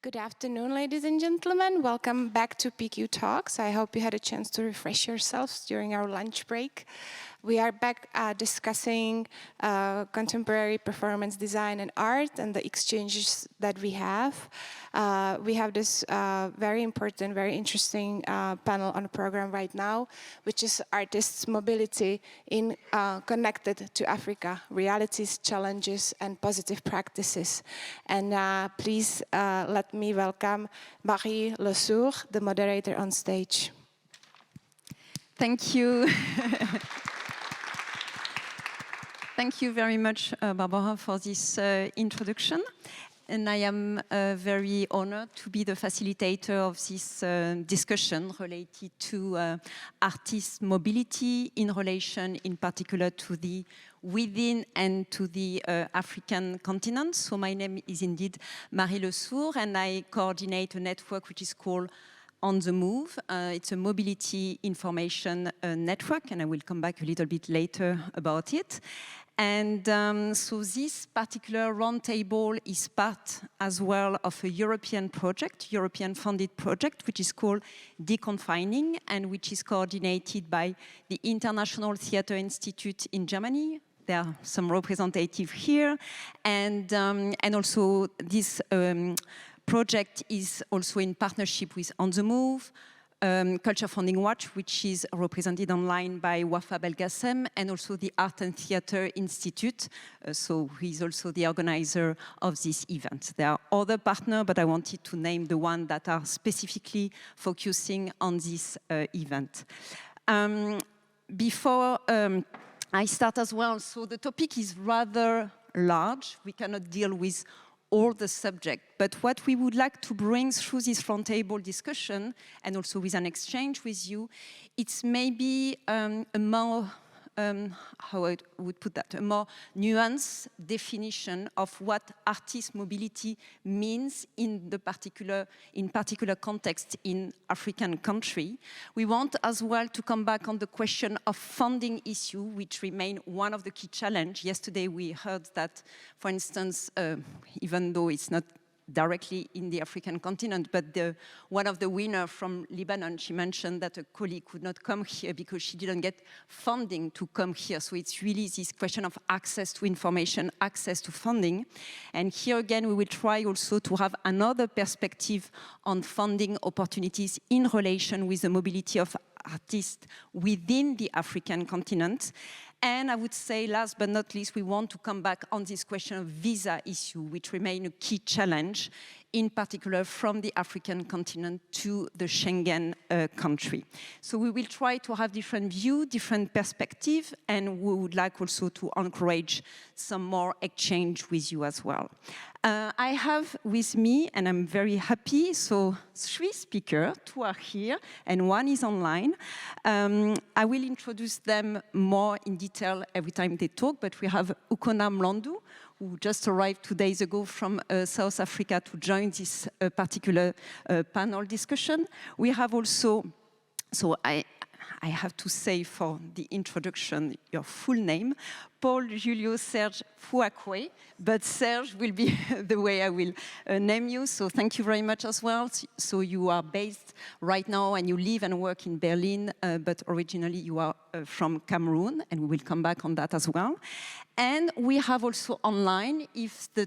Good afternoon, ladies and gentlemen. Welcome back to PQ Talks. I hope you had a chance to refresh yourselves during our lunch break. We are back discussing contemporary performance design and art and the exchanges that we have. We have this very important, very interesting panel on the program right now, which is artists' mobility in connected to Africa, realities, challenges, and positive practices. And please let me welcome Marie Le Sour, the moderator on stage. Thank you. Thank you very much, Barbara, for this introduction. And I am very honored to be the facilitator of this discussion related to artist mobility in relation, in particular, to the within and to the African continent. So my name is indeed Marie Le Sour, and I coordinate a network which is called On the Move. It's a mobility information network, and I will come back a little bit later about it. And so this particular roundtable is part as well of a European project, European-funded project, which is called Deconfining, and which is coordinated by the International Theatre Institute in Germany. There are some representatives here, and also this project is also in partnership with On the Move, Culture Funding Watch, which is represented online by Wafa Belgassem, and also the Art and Theatre Institute, so he is also the organizer of this event. There are other partners, but I wanted to name the ones that are specifically focusing on this event. Before I start as well, so the topic is rather large. We cannot deal with all the subject, but what we would like to bring through this roundtable discussion, and also with an exchange with you, it's maybe a more, how I would put that, a more nuanced definition of what artist mobility means in particular context in African country. We want as well to come back on the question of funding issue, which remain one of the key challenges. Yesterday we heard that, for instance, even though it's not directly in the African continent, but one of the winners from Lebanon, she mentioned that a colleague could not come here because she didn't get funding to come here. So it's really this question of access to information, access to funding. And here again, we will try also to have another perspective on funding opportunities in relation with the mobility of artists within the African continent. And I would say, last but not least, we want to come back on this question of visa issue, which remain a key challenge, in particular from the African continent to the Schengen country. So we will try to have different views, different perspectives, and we would like also to encourage some more exchange with you as well. I have with me, and I'm very happy, so 3 speakers, 2 are here, and 1 is online. I will introduce them more in detail every time they talk, but we have Ukona Mlandu, who just arrived 2 days ago from South Africa to join this particular panel discussion. We have also, so I have to say for the introduction, your full name, Paul Julio Serge Fouakwe, but Serge will be the way I will name you, so thank you very much as well. So you are based right now and you live and work in Berlin, but originally you are from Cameroon, and we will come back on that as well. And we have also online, if the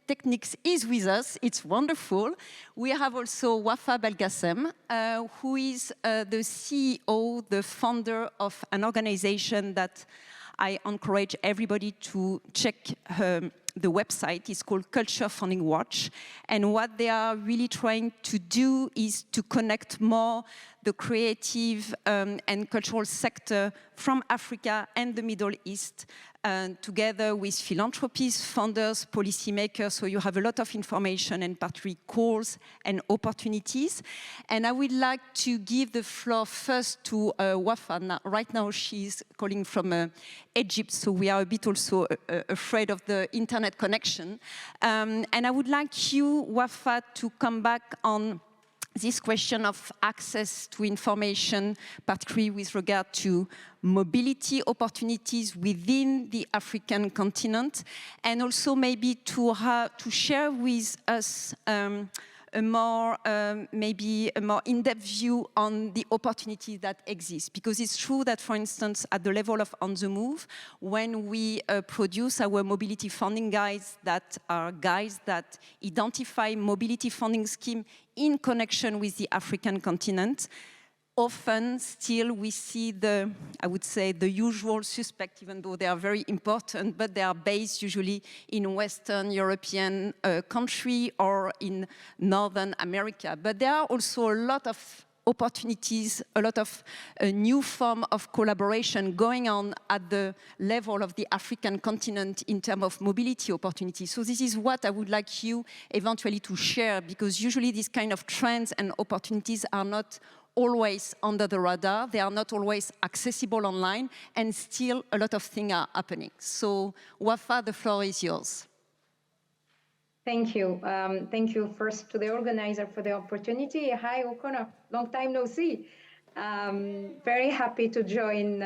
techniques is with us, it's wonderful. We have also Wafa Belgassem, who is the CEO, the founder of an organization that I encourage everybody to check the website. Is called Culture Funding Watch. And what they are really trying to do is to connect more the creative and cultural sector from Africa and the Middle East, together with philanthropists, funders, policymakers. So you have a lot of information and particularly calls and opportunities. And I would like to give the floor first to Wafa. Right now she's calling from Egypt, so we are a bit also afraid of the internet connection. And I would like you, Wafa, to come back on this question of access to information, particularly with regard to mobility opportunities within the African continent, and also maybe to share with us maybe a more in-depth view on the opportunities that exist. Because it's true that, for instance, at the level of On the Move, when we produce our mobility funding guides that are guides that identify mobility funding scheme in connection with the African continent, often still we see the, I would say, the usual suspect, even though they are very important, but they are based usually in Western European country or in Northern America. But there are also a lot of opportunities, a lot of new form of collaboration going on at the level of the African continent in terms of mobility opportunities. So this is what I would like you eventually to share, because usually these kind of trends and opportunities are not always under the radar, they are not always accessible online, and still a lot of things are happening. So, Wafa, the floor is yours. Thank you. Thank you first to the organizer for the opportunity. Hi, O'Connor, long time no see. Very happy to join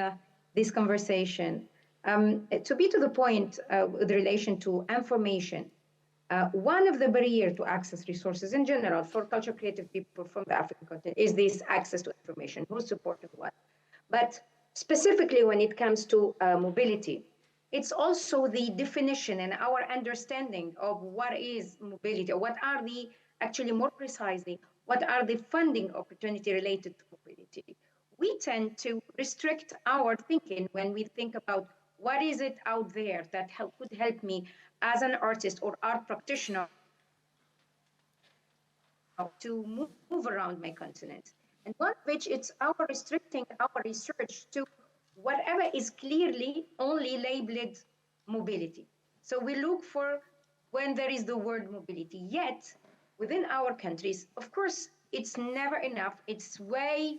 this conversation. To be to the point with relation to information, one of the barriers to access resources in general for culture creative people from the African continent is this access to information, who's supporting what. But specifically when it comes to mobility, it's also the definition and our understanding of what is mobility, or what are the, actually more precisely, what are the funding opportunity related to mobility. We tend to restrict our thinking when we think about what is it out there that could help me as an artist or art practitioner to move around my continent. And one of which it's our restricting our research to whatever is clearly only labeled mobility. So we look for when there is the word mobility. Yet, within our countries, of course, it's never enough. It's way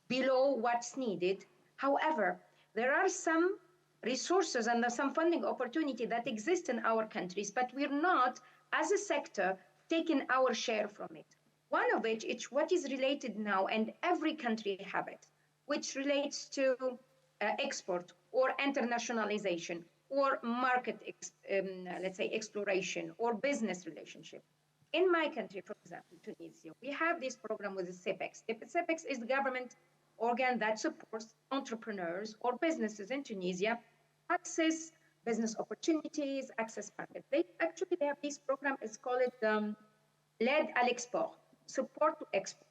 below what's needed. However, there are some resources and some funding opportunity that exist in our countries, but we're not, as a sector, taking our share from it. One of which is what is related now, and every country have it, which relates to export or internationalization or market, let's say, exploration or business relationship. In my country, for example, Tunisia, we have this program with the CEPEX. CEPEX is the government organ that supports entrepreneurs or businesses in Tunisia access business opportunities, access market. They have this program, it's called L'aide à l'export, support to export.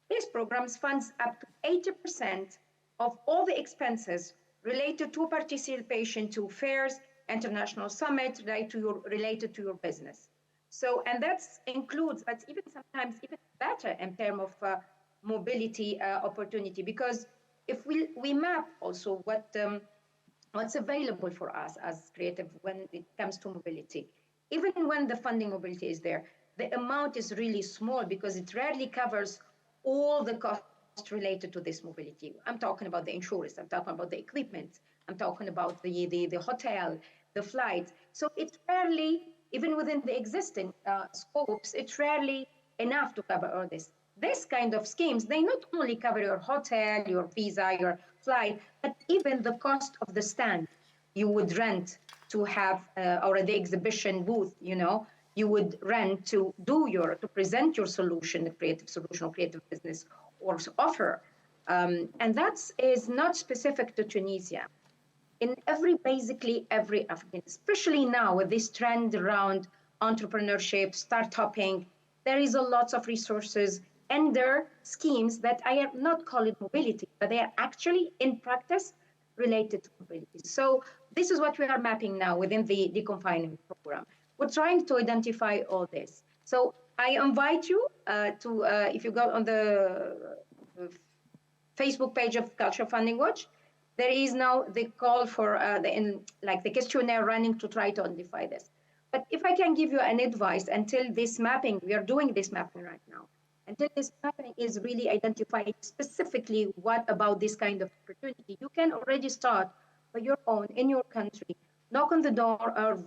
This program funds up to 80% of all the expenses related to participation to fairs, international summits related to your business. So, and that includes, that's even sometimes even better in terms of mobility opportunity, because if we map also what's available for us as creative when it comes to mobility, even when the funding mobility is there, the amount is really small because it rarely covers all the costs related to this mobility. I'm talking about the insurance, I'm talking about the equipment, I'm talking about the hotel, the flight. So it's rarely, even within the existing scopes, it's rarely enough to cover all this. This kind of schemes, they not only cover your hotel, your visa, your flight, but even the cost of the stand you would rent to have, or the exhibition booth, you would rent to to present your solution, a creative solution or creative business or offer. And that is not specific to Tunisia. In basically every African, especially now with this trend around entrepreneurship, startupping, there is a lot of resources and there are schemes that I have not called it mobility, but they are actually in practice related to mobility. So this is what we are mapping now within the deconfinement program. We're trying to identify all this. So I invite you if you go on the Facebook page of Culture Funding Watch, there is now the call for the questionnaire running to try to identify this. But if I can give you an advice until this mapping, we are doing this mapping right now, until this mapping is really identifying specifically what about this kind of opportunity, you can already start by your own, in your country, knock on the door of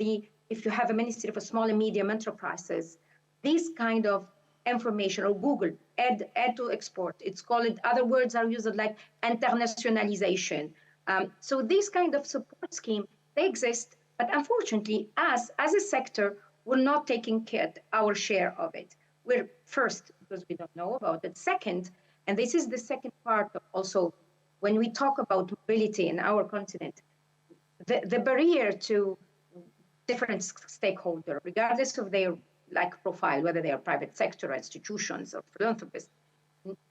if you have a Ministry of Small and Medium Enterprises, this kind of information, or Google, add to export. It's called, other words are used like internationalization. So this kind of support scheme, they exist, but unfortunately, as a sector, we're not taking our share of it. We're First, because we don't know about it. Second, and this is the second part of also when we talk about mobility in our continent, the barrier to different stakeholders, regardless of their profile, whether they are private sector, institutions, or philanthropists,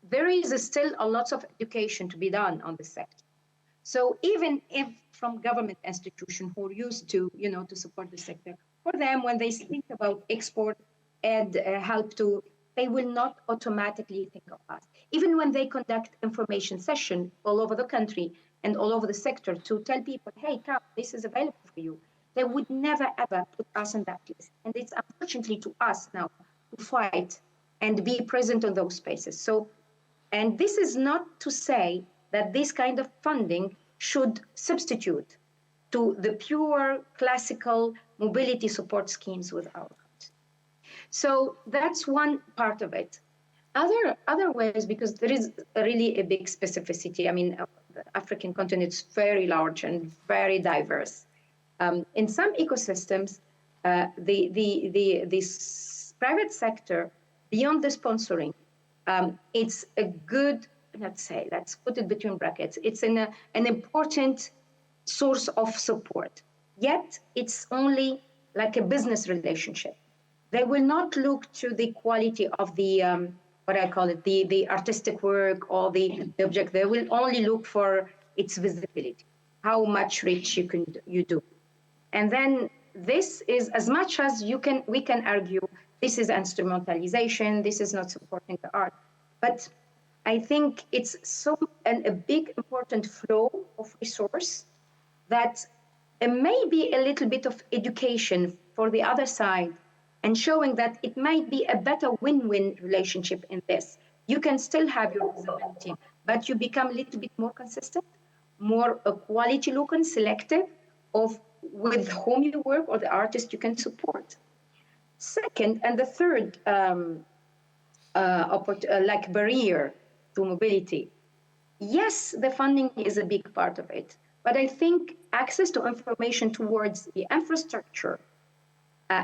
there is still a lot of education to be done on this sector. So even if from government institutions who are used to, to support the sector, for them, when they think about export and help to, they will not automatically think of us. Even when they conduct information session all over the country and all over the sector to tell people, hey, come, this is available for you, they would never, ever put us on that list. And it's unfortunately to us now to fight and be present in those spaces. So, and this is not to say that this kind of funding should substitute to the pure classical mobility support schemes with our country. So that's one part of it. Other ways, because there is really a big specificity. I mean, the African continent is very large and very diverse. In some ecosystems, this private sector, beyond the sponsoring, it's a good, let's put it between brackets, it's an important source of support. Yet, it's only like a business relationship. They will not look to the quality of the, what I call it, the artistic work or the object. They will only look for its visibility, how much reach you do. And then this is, as much as we can argue, this is instrumentalization, this is not supporting the art. But I think it's a big important flow of resource that may be a little bit of education for the other side and showing that it might be a better win-win relationship in this. You can still have your visibility, but you become a little bit more consistent, more quality looking, selective of with whom you work or the artist you can support. Second, and the third barrier to mobility. Yes, the funding is a big part of it, but I think access to information towards the infrastructure,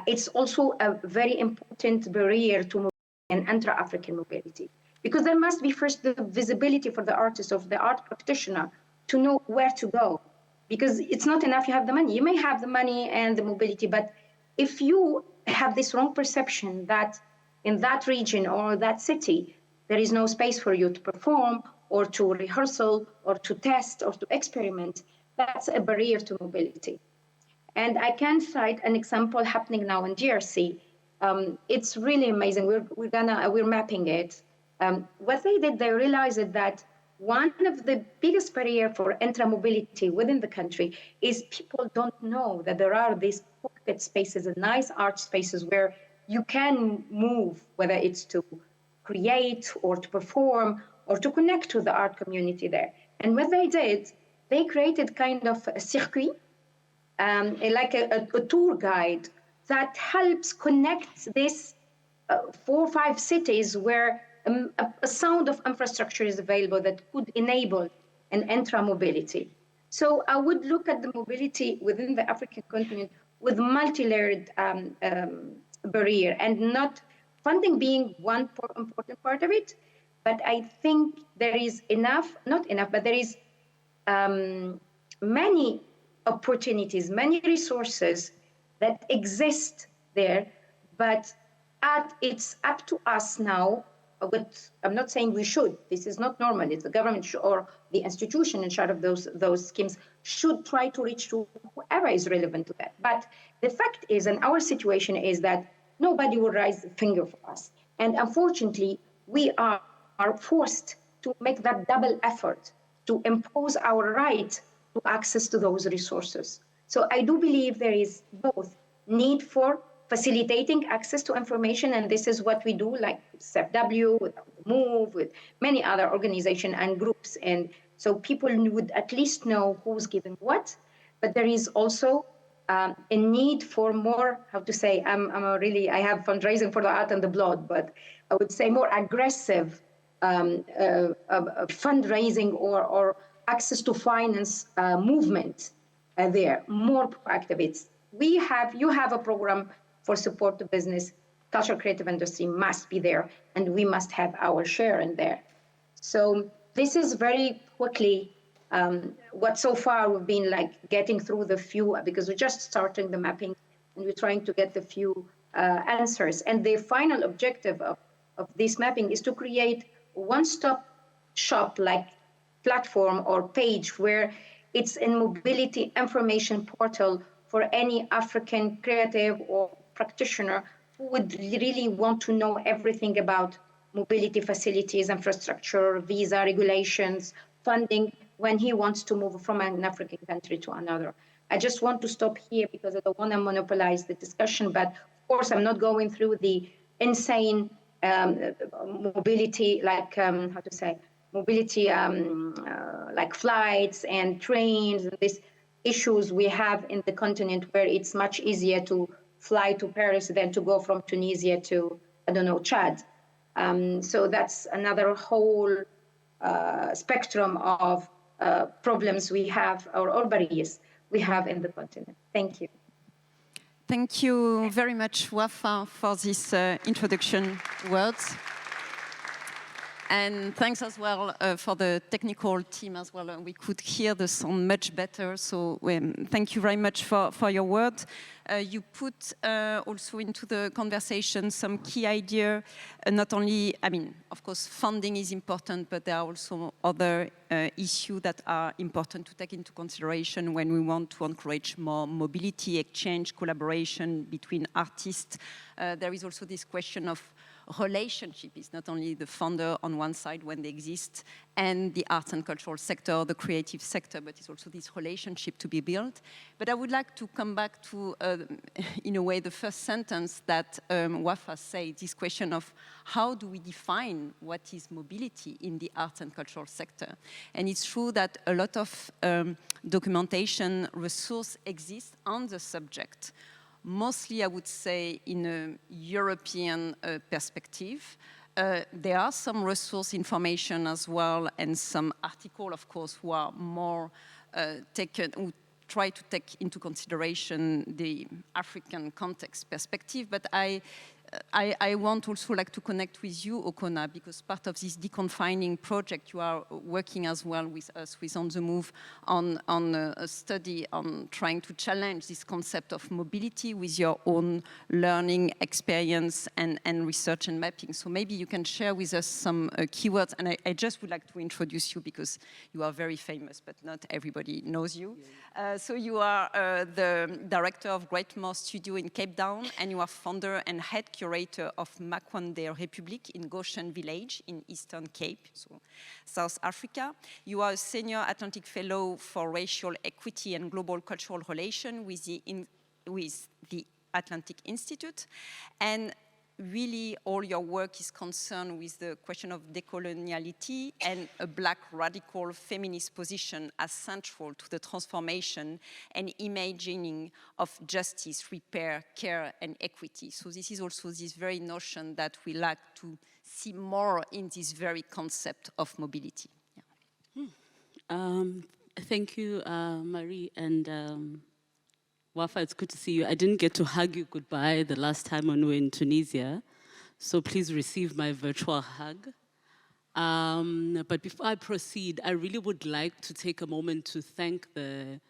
it's also a very important barrier to mobility and intra-African mobility. Because there must be first the visibility for the artist, of the art practitioner, to know where to go. Because it's not enough you have the money. You may have the money and the mobility, but if you have this wrong perception that in that region or that city, there is no space for you to perform or to rehearsal or to test or to experiment, that's a barrier to mobility. And I can cite an example happening now in DRC. It's really amazing. We're mapping it. What they did, they realized that one of the biggest barriers for intra-mobility within the country is people don't know that there are these pocket spaces and nice art spaces where you can move, whether it's to create or to perform or to connect to the art community there. And what they did, they created kind of a circuit, like a tour guide that helps connect this 4 or 5 cities where a sound of infrastructure is available that could enable an intra-mobility. So I would look at the mobility within the African continent with multi-layered barrier, and not funding being one important part of it, but I think there is not enough, but there is many opportunities, many resources that exist there, but it's up to us now. But I'm not saying we should. This is not normal. It's the government or the institution in charge of those schemes should try to reach to whoever is relevant to that. But the fact is, and our situation is that nobody will raise the finger for us. And unfortunately, we are forced to make that double effort to impose our right to access to those resources. So I do believe there is both need for facilitating access to information, and this is what we do, like CFW, with MOVE, with many other organizations and groups, and so people would at least know who's giving what. But there is also a need for more, how to say, I have fundraising for the art and the blood, but I would say more aggressive fundraising or access to finance movement there, more proactive. You have a program for support to business. cultural creative industry must be there, and we must have our share in there. So this is very quickly what so far we've been like getting through the few, because we're just starting the mapping and we're trying to get the few answers. And the final objective of this mapping is to create one-stop shop like platform or page where it's a mobility information portal for any African creative or practitioner who would really want to know everything about mobility facilities, infrastructure, visa regulations, funding, when he wants to move from an African country to another. I just want to stop here because I don't want to monopolize the discussion, but of course I'm not going through the insane mobility, like, how to say, mobility, like flights and trains, and these issues we have in the continent where it's much easier to fly to Paris than to go from Tunisia to, I don't know, Chad. So that's another whole spectrum of problems we have, or barriers we have in the continent. Thank you. Thank you very much, Wafa, for this introduction words. And thanks as well for the technical team as well. We could hear the sound much better. So thank you very much for your word. You put also into the conversation some key idea. Not only, I mean, of course, funding is important, but there are also other issues that are important to take into consideration when we want to encourage more mobility, exchange, collaboration between artists. There is also this question of relationship. Is not only the funder on one side when they exist and the arts and cultural sector, the creative sector, but it's also this relationship to be built. But I would like to come back to, in a way, the first sentence that Wafa said, this question of how do we define what is mobility in the arts and cultural sector? And it's true that a lot of documentation resource exists on the subject. Mostly, I would say, in a European perspective. There are some resource information as well, and some articles, of course, who are more who try to take into consideration the African context perspective. But I want also like to connect with you, Okona, because part of this deconfining project, you are working as well with us, with On the Move, on a study on trying to challenge this concept of mobility with your own learning experience and research and mapping. So maybe you can share with us some keywords. And I just would like to introduce you because you are very famous, but not everybody knows you. So you are the director of Greatmore Studio in Cape Town, and you are founder and head curator of Makwande Republic in Goshen Village in Eastern Cape, so South Africa. You are a senior Atlantic Fellow for Racial Equity and Global Cultural Relations with the Atlantic Institute. And really all your work is concerned with the question of decoloniality and a Black radical feminist position as central to the transformation and imagining of justice, repair, care, and equity. So this is also this very notion that we like to see more in this very concept of mobility. Yeah. Thank you, Marie, and Wafa, it's good to see you. I didn't get to hug you goodbye the last time when we were in Tunisia, so please receive my virtual hug. But before I proceed, I really would like to take a moment to thank the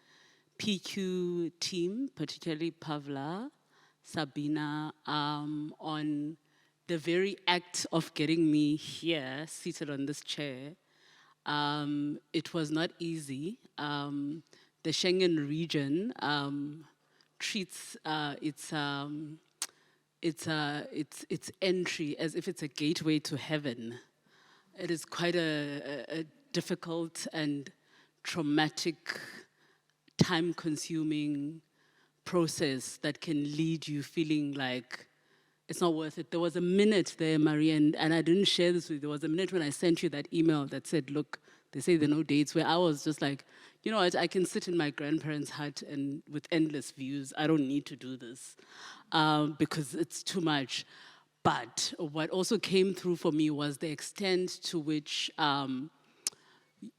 PQ team, particularly Pavla, Sabina, on the very act of getting me here, seated on this chair. It was not easy. The Schengen region treats its entry as if it's a gateway to heaven. It is quite a difficult and traumatic, time-consuming process that can lead you feeling like it's not worth it. There was a minute there, Marie, and I didn't share this with you. There was a minute when I sent you that email that said, look, they say there are no dates, where I was just like, you know what, I can sit in my grandparents' hut and with endless views. I don't need to do this because it's too much. But what also came through for me was the extent to which,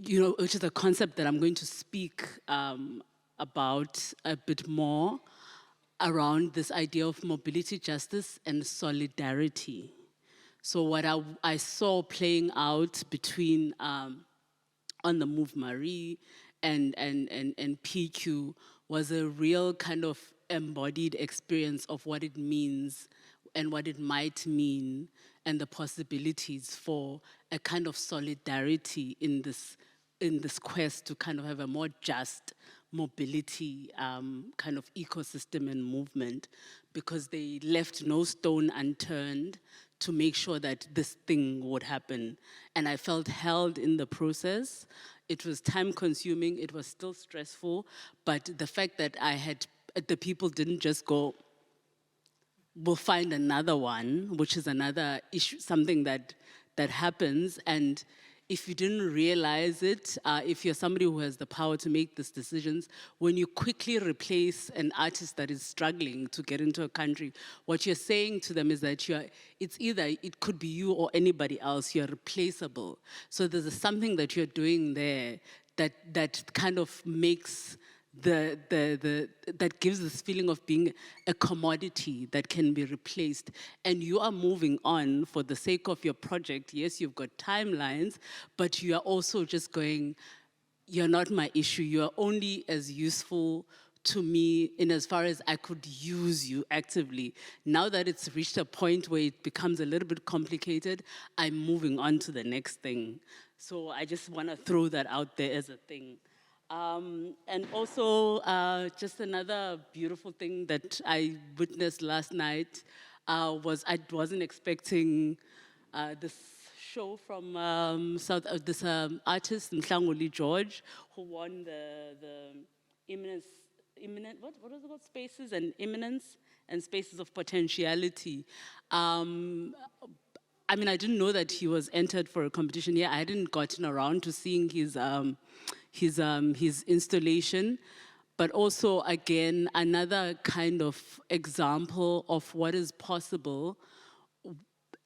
which is a concept that I'm going to speak about a bit more. around this idea of mobility justice and solidarity. So what I saw playing out between on the Move Marie and PQ was a real kind of embodied experience of what it means and what it might mean and the possibilities for a kind of solidarity in this quest to kind of have a more just mobility kind of ecosystem and movement, because they left no stone unturned to make sure that this thing would happen. And I felt held in the process. It was time consuming, it was still stressful, but the fact that the people didn't just go, we'll find another one, which is another issue, something that happens. And if you didn't realize it, if you're somebody who has the power to make these decisions, when you quickly replace an artist that is struggling to get into a country, what you're saying to them is that it could be you or anybody else, you're replaceable. So there's something that you're doing there that kind of makes that gives this feeling of being a commodity that can be replaced, and you are moving on for the sake of your project. Yes, you've got timelines, but you are also just going, you're not my issue, you are only as useful to me in as far as I could use you actively. Now that it's reached a point where it becomes a little bit complicated, I'm moving on to the next thing. So I just want to throw that out there as a thing. And also, just another beautiful thing that I witnessed last night was I wasn't expecting this show from this artist, Mhlanguli George, who won the what was it called? Spaces and Imminence and Spaces of Potentiality. I mean, I didn't know that he was entered for a competition here. I hadn't gotten around to seeing his installation, but also, again, another kind of example of what is possible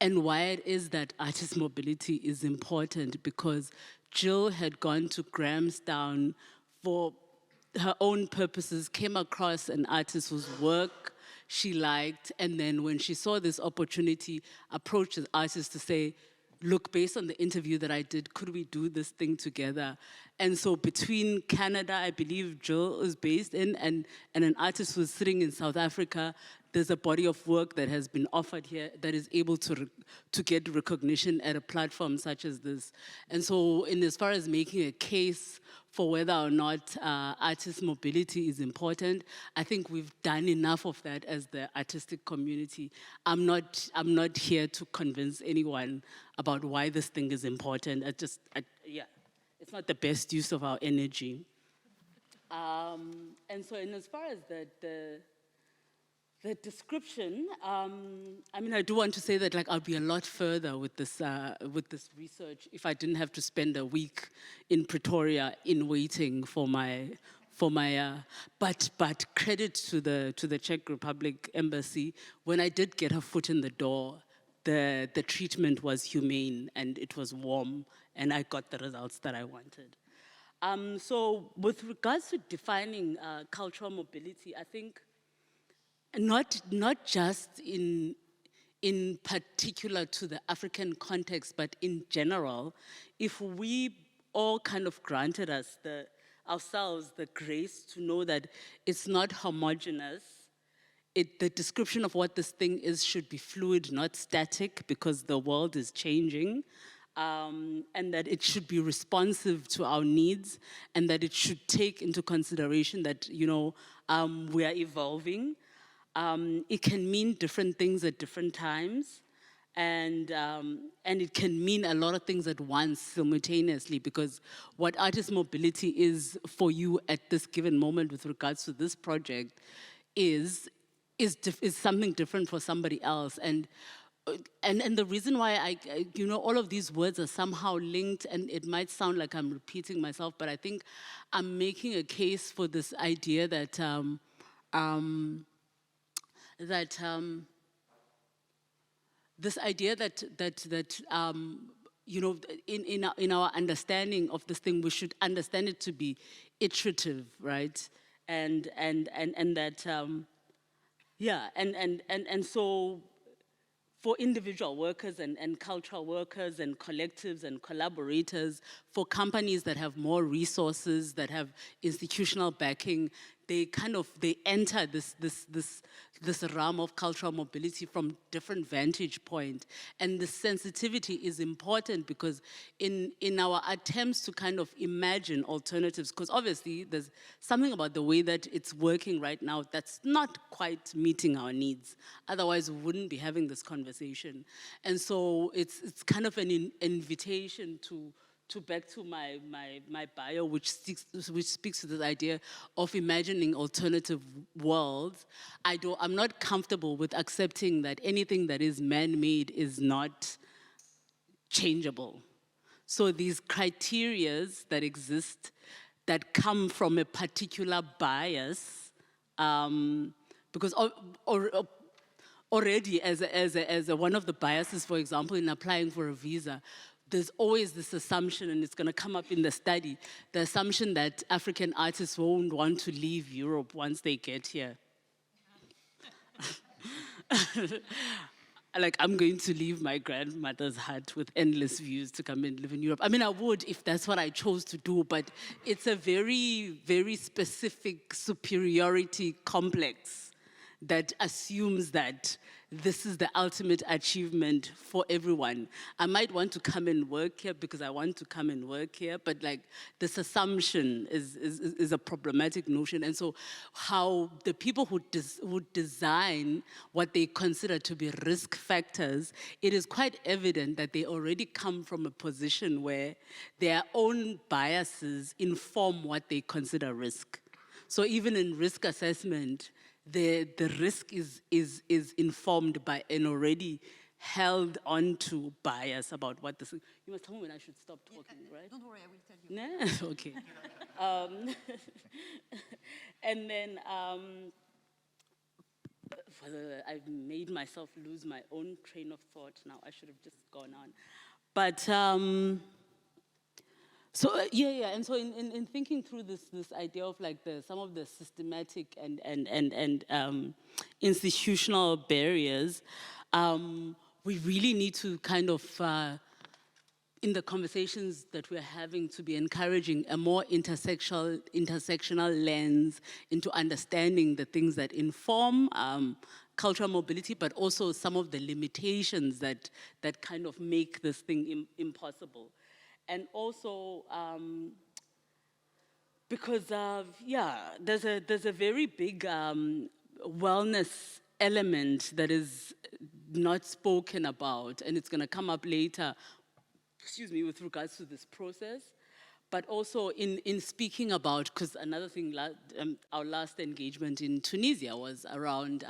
and why it is that artist mobility is important, because Jill had gone to Grahamstown for her own purposes, came across an artist whose work she liked, and then when she saw this opportunity, approached the artist to say, look, based on the interview that I did, could we do this thing together? And so between Canada, I believe Jill is based in, and an artist who's sitting in South Africa, there's a body of work that has been offered here that is able to get recognition at a platform such as this. And so in as far as making a case for whether or not artist mobility is important, I think we've done enough of that as the artistic community. I'm not here to convince anyone about why this thing is important. Yeah, it's not the best use of our energy. And so in as far as the description, I mean, I do want to say that I'll be a lot further with this research if I didn't have to spend a week in Pretoria in waiting for my but credit to the Czech Republic Embassy. When I did get a foot in the door, the treatment was humane and it was warm, and I got the results that I wanted. So with regards to defining cultural mobility, I think not just in particular to the African context, but in general, if we all kind of granted ourselves the grace to know that it's not homogeneous, the description of what this thing is should be fluid, not static, because the world is changing, and that it should be responsive to our needs, and that it should take into consideration that, we are evolving. It can mean different things at different times, and it can mean a lot of things at once simultaneously, because what artist mobility is for you at this given moment with regards to this project is something different for somebody else. And the reason why all of these words are somehow linked, and it might sound like I'm repeating myself, but I think I'm making a case for this idea that in our understanding of this thing, we should understand it to be iterative, right? And that Yeah, and so for individual workers and cultural workers and collectives and collaborators, for companies that have more resources, that have institutional backing, they enter this realm of cultural mobility from different vantage point. And the sensitivity is important because in our attempts to kind of imagine alternatives, because obviously there's something about the way that it's working right now that's not quite meeting our needs. Otherwise, we wouldn't be having this conversation. And so it's kind of an invitation to back to my bio, which speaks to this idea of imagining alternative worlds. I'm not comfortable with accepting that anything that is man-made is not changeable. So these criterias that exist that come from a particular bias, because already as one of the biases, for example, in applying for a visa, there's always this assumption, and it's going to come up in the study, the assumption that African artists won't want to leave Europe once they get here. Like, I'm going to leave my grandmother's hut with endless views to come and live in Europe. I mean, I would if that's what I chose to do, but it's a very, very specific superiority complex that assumes that this is the ultimate achievement for everyone. I might want to come and work here because I want to come and work here, but like this assumption is a problematic notion. And so how the people who design what they consider to be risk factors, it is quite evident that they already come from a position where their own biases inform what they consider risk. So even in risk assessment, the risk is informed by an already held onto bias about what this is. You must tell me when I should stop talking, right? Don't worry, I will tell you. Nah? Okay. And then I've made myself lose my own train of thought now. I should have just gone on. But and so in thinking through this idea of like some of the systematic and institutional barriers, we really need to kind of in the conversations that we're having, to be encouraging a more intersectional lens into understanding the things that inform cultural mobility, but also some of the limitations that kind of make this thing impossible. And also, because there's a very big wellness element that is not spoken about, and it's going to come up later, with regards to this process. But also in speaking about, because another thing, our last engagement in Tunisia was around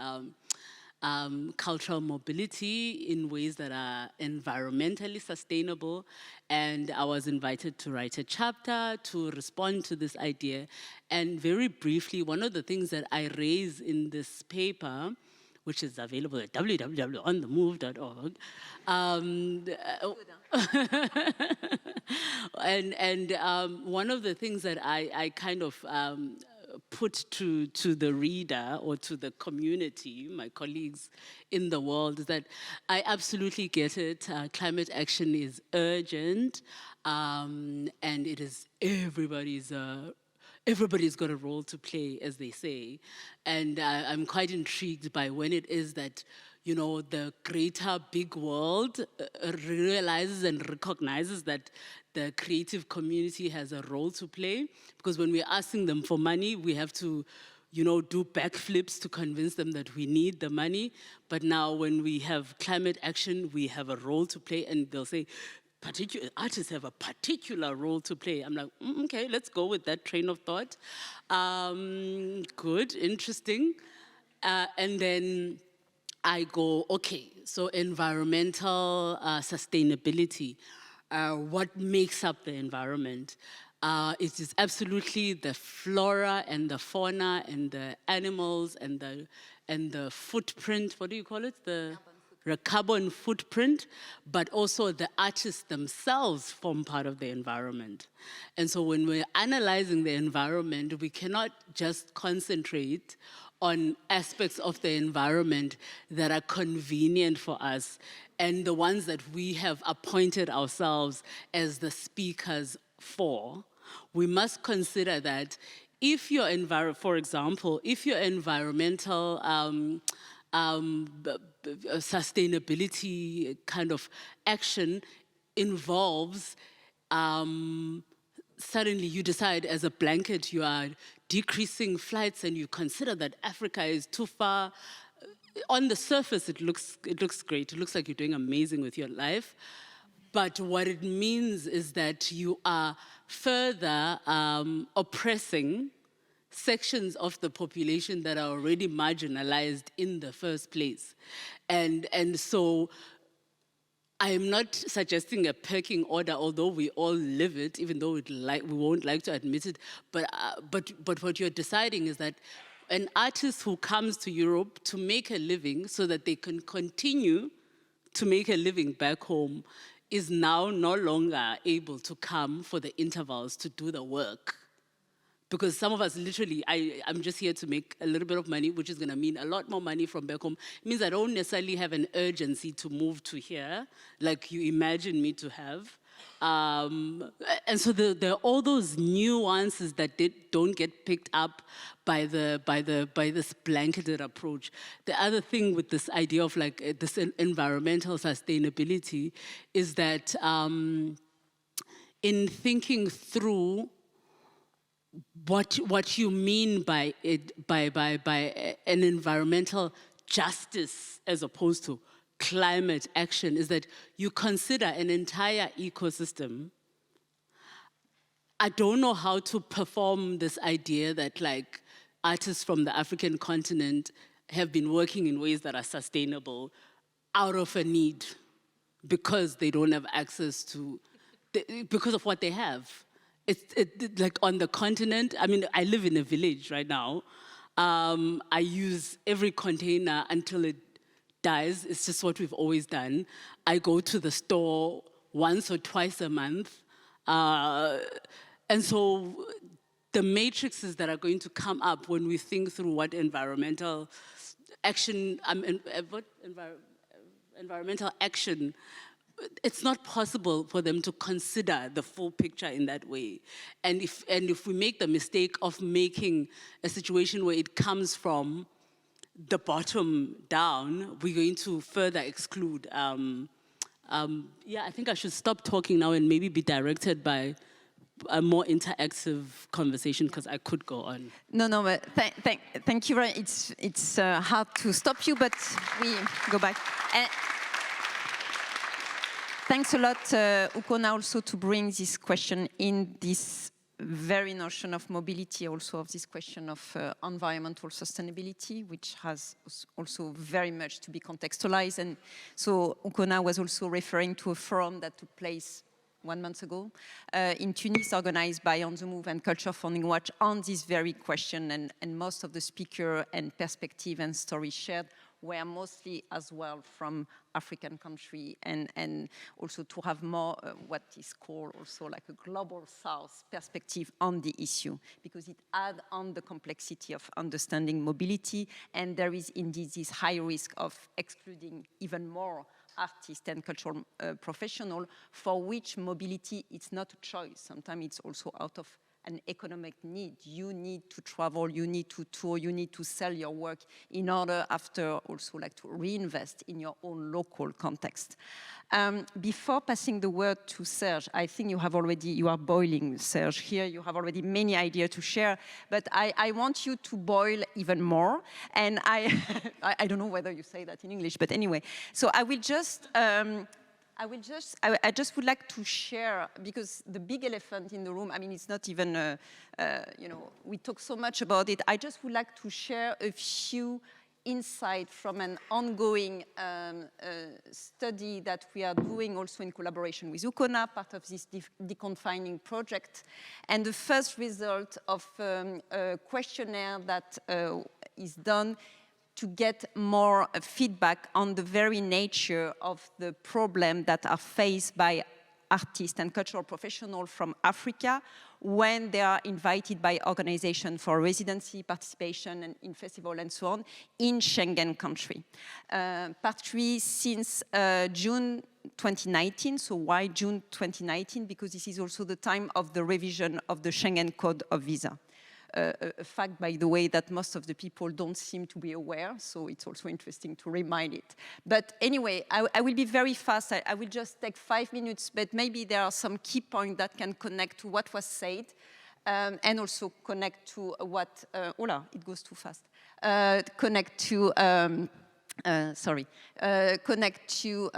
cultural mobility in ways that are environmentally sustainable. And I was invited to write a chapter to respond to this idea. And very briefly, one of the things that I raise in this paper, which is available at www.onthemove.org. One of the things that I kind of put to the reader or to the community, my colleagues in the world, is that I absolutely get it. Climate action is urgent, and it is everybody's got a role to play, as they say. And I'm quite intrigued by when it is that, the greater big world realizes and recognizes that the creative community has a role to play. Because when we're asking them for money, we have to, do backflips to convince them that we need the money. But now when we have climate action, we have a role to play, and they'll say, artists have a particular role to play. I'm like, okay, let's go with that train of thought. Good, interesting. And then I go, okay, so environmental sustainability. What makes up the environment? It is absolutely the flora and the fauna and the animals and the footprint. What do you call it? The carbon footprint, but also the artists themselves form part of the environment. And so when we're analyzing the environment, we cannot just concentrate on aspects of the environment that are convenient for us and the ones that we have appointed ourselves as the speakers for. We must consider that if your for example, if your environmental sustainability kind of action involves suddenly you decide as a blanket you are decreasing flights and you consider that Africa is too far. On the surface, it looks great. It looks like you're doing amazing with your life. But what it means is that you are further oppressing sections of the population that are already marginalized in the first place. And so I am not suggesting a pecking order, although we all live it, even though we won't like to admit it. But what you're deciding is that an artist who comes to Europe to make a living so that they can continue to make a living back home is now no longer able to come for the intervals to do the work. Because some of us literally, I'm just here to make a little bit of money, which is going to mean a lot more money from back home. It means I don't necessarily have an urgency to move to here, like you imagine me to have. And so there are all those nuances that don't get picked up by this blanketed approach. The other thing with this idea of like this environmental sustainability is that in thinking through what you mean by it, by an environmental justice as opposed to climate action, is that you consider an entire ecosystem. I don't know how to perform this idea that like artists from the African continent have been working in ways that are sustainable out of a need because they don't have access to, because of what they have. It's like on the continent, I mean, I live in a village right now. I use every container until it dies. It's just what we've always done. I go to the store once or twice a month. And so the matrices that are going to come up when we think through what environmental action, environmental action, it's not possible for them to consider the full picture in that way. And if we make the mistake of making a situation where it comes from the bottom down, we're going to further exclude. Yeah, I think I should stop talking now and maybe be directed by a more interactive conversation because I could go on. No, but thank you. It's hard to stop you, but we go back. And thanks a lot, Ukona, also to bring this question in, this very notion of mobility, also of this question of environmental sustainability, which has also very much to be contextualized. And so Ukona was also referring to a forum that took place 1 month ago in Tunis, organized by On the Move and Culture Founding Watch on this very question. And most of the speaker and perspective and stories shared were mostly as well from African country, and also to have more what is called also like a global South perspective on the issue, because it adds on the complexity of understanding mobility, and there is indeed this high risk of excluding even more artists and cultural professionals for which mobility is not a choice. Sometimes it's also out of an economic need. You need to travel, you need to tour, you need to sell your work in order after also like to reinvest in your own local context. Before passing the word to Serge, I think you are boiling, Serge, here. You have already many ideas to share, but I want you to boil even more. And I don't know whether you say that in English, but anyway. So I just would like to share, because the big elephant in the room, I mean, it's not even, we talk so much about it. I just would like to share a few insights from an ongoing study that we are doing also in collaboration with Ukona, part of this deconfining project. And the first result of a questionnaire that is done to get more feedback on the very nature of the problem that are faced by artists and cultural professionals from Africa when they are invited by organizations for residency, participation, and in festival and so on in Schengen country. Particularly since June 2019. So why June 2019? Because this is also the time of the revision of the Schengen Code of Visa. A fact, by the way, that most of the people don't seem to be aware, so it's also interesting to remind it. But anyway, I will be very fast. I will just take 5 minutes, but maybe there are some key points that can connect to what was said, and also connect to what, it goes too fast, connect to, connect to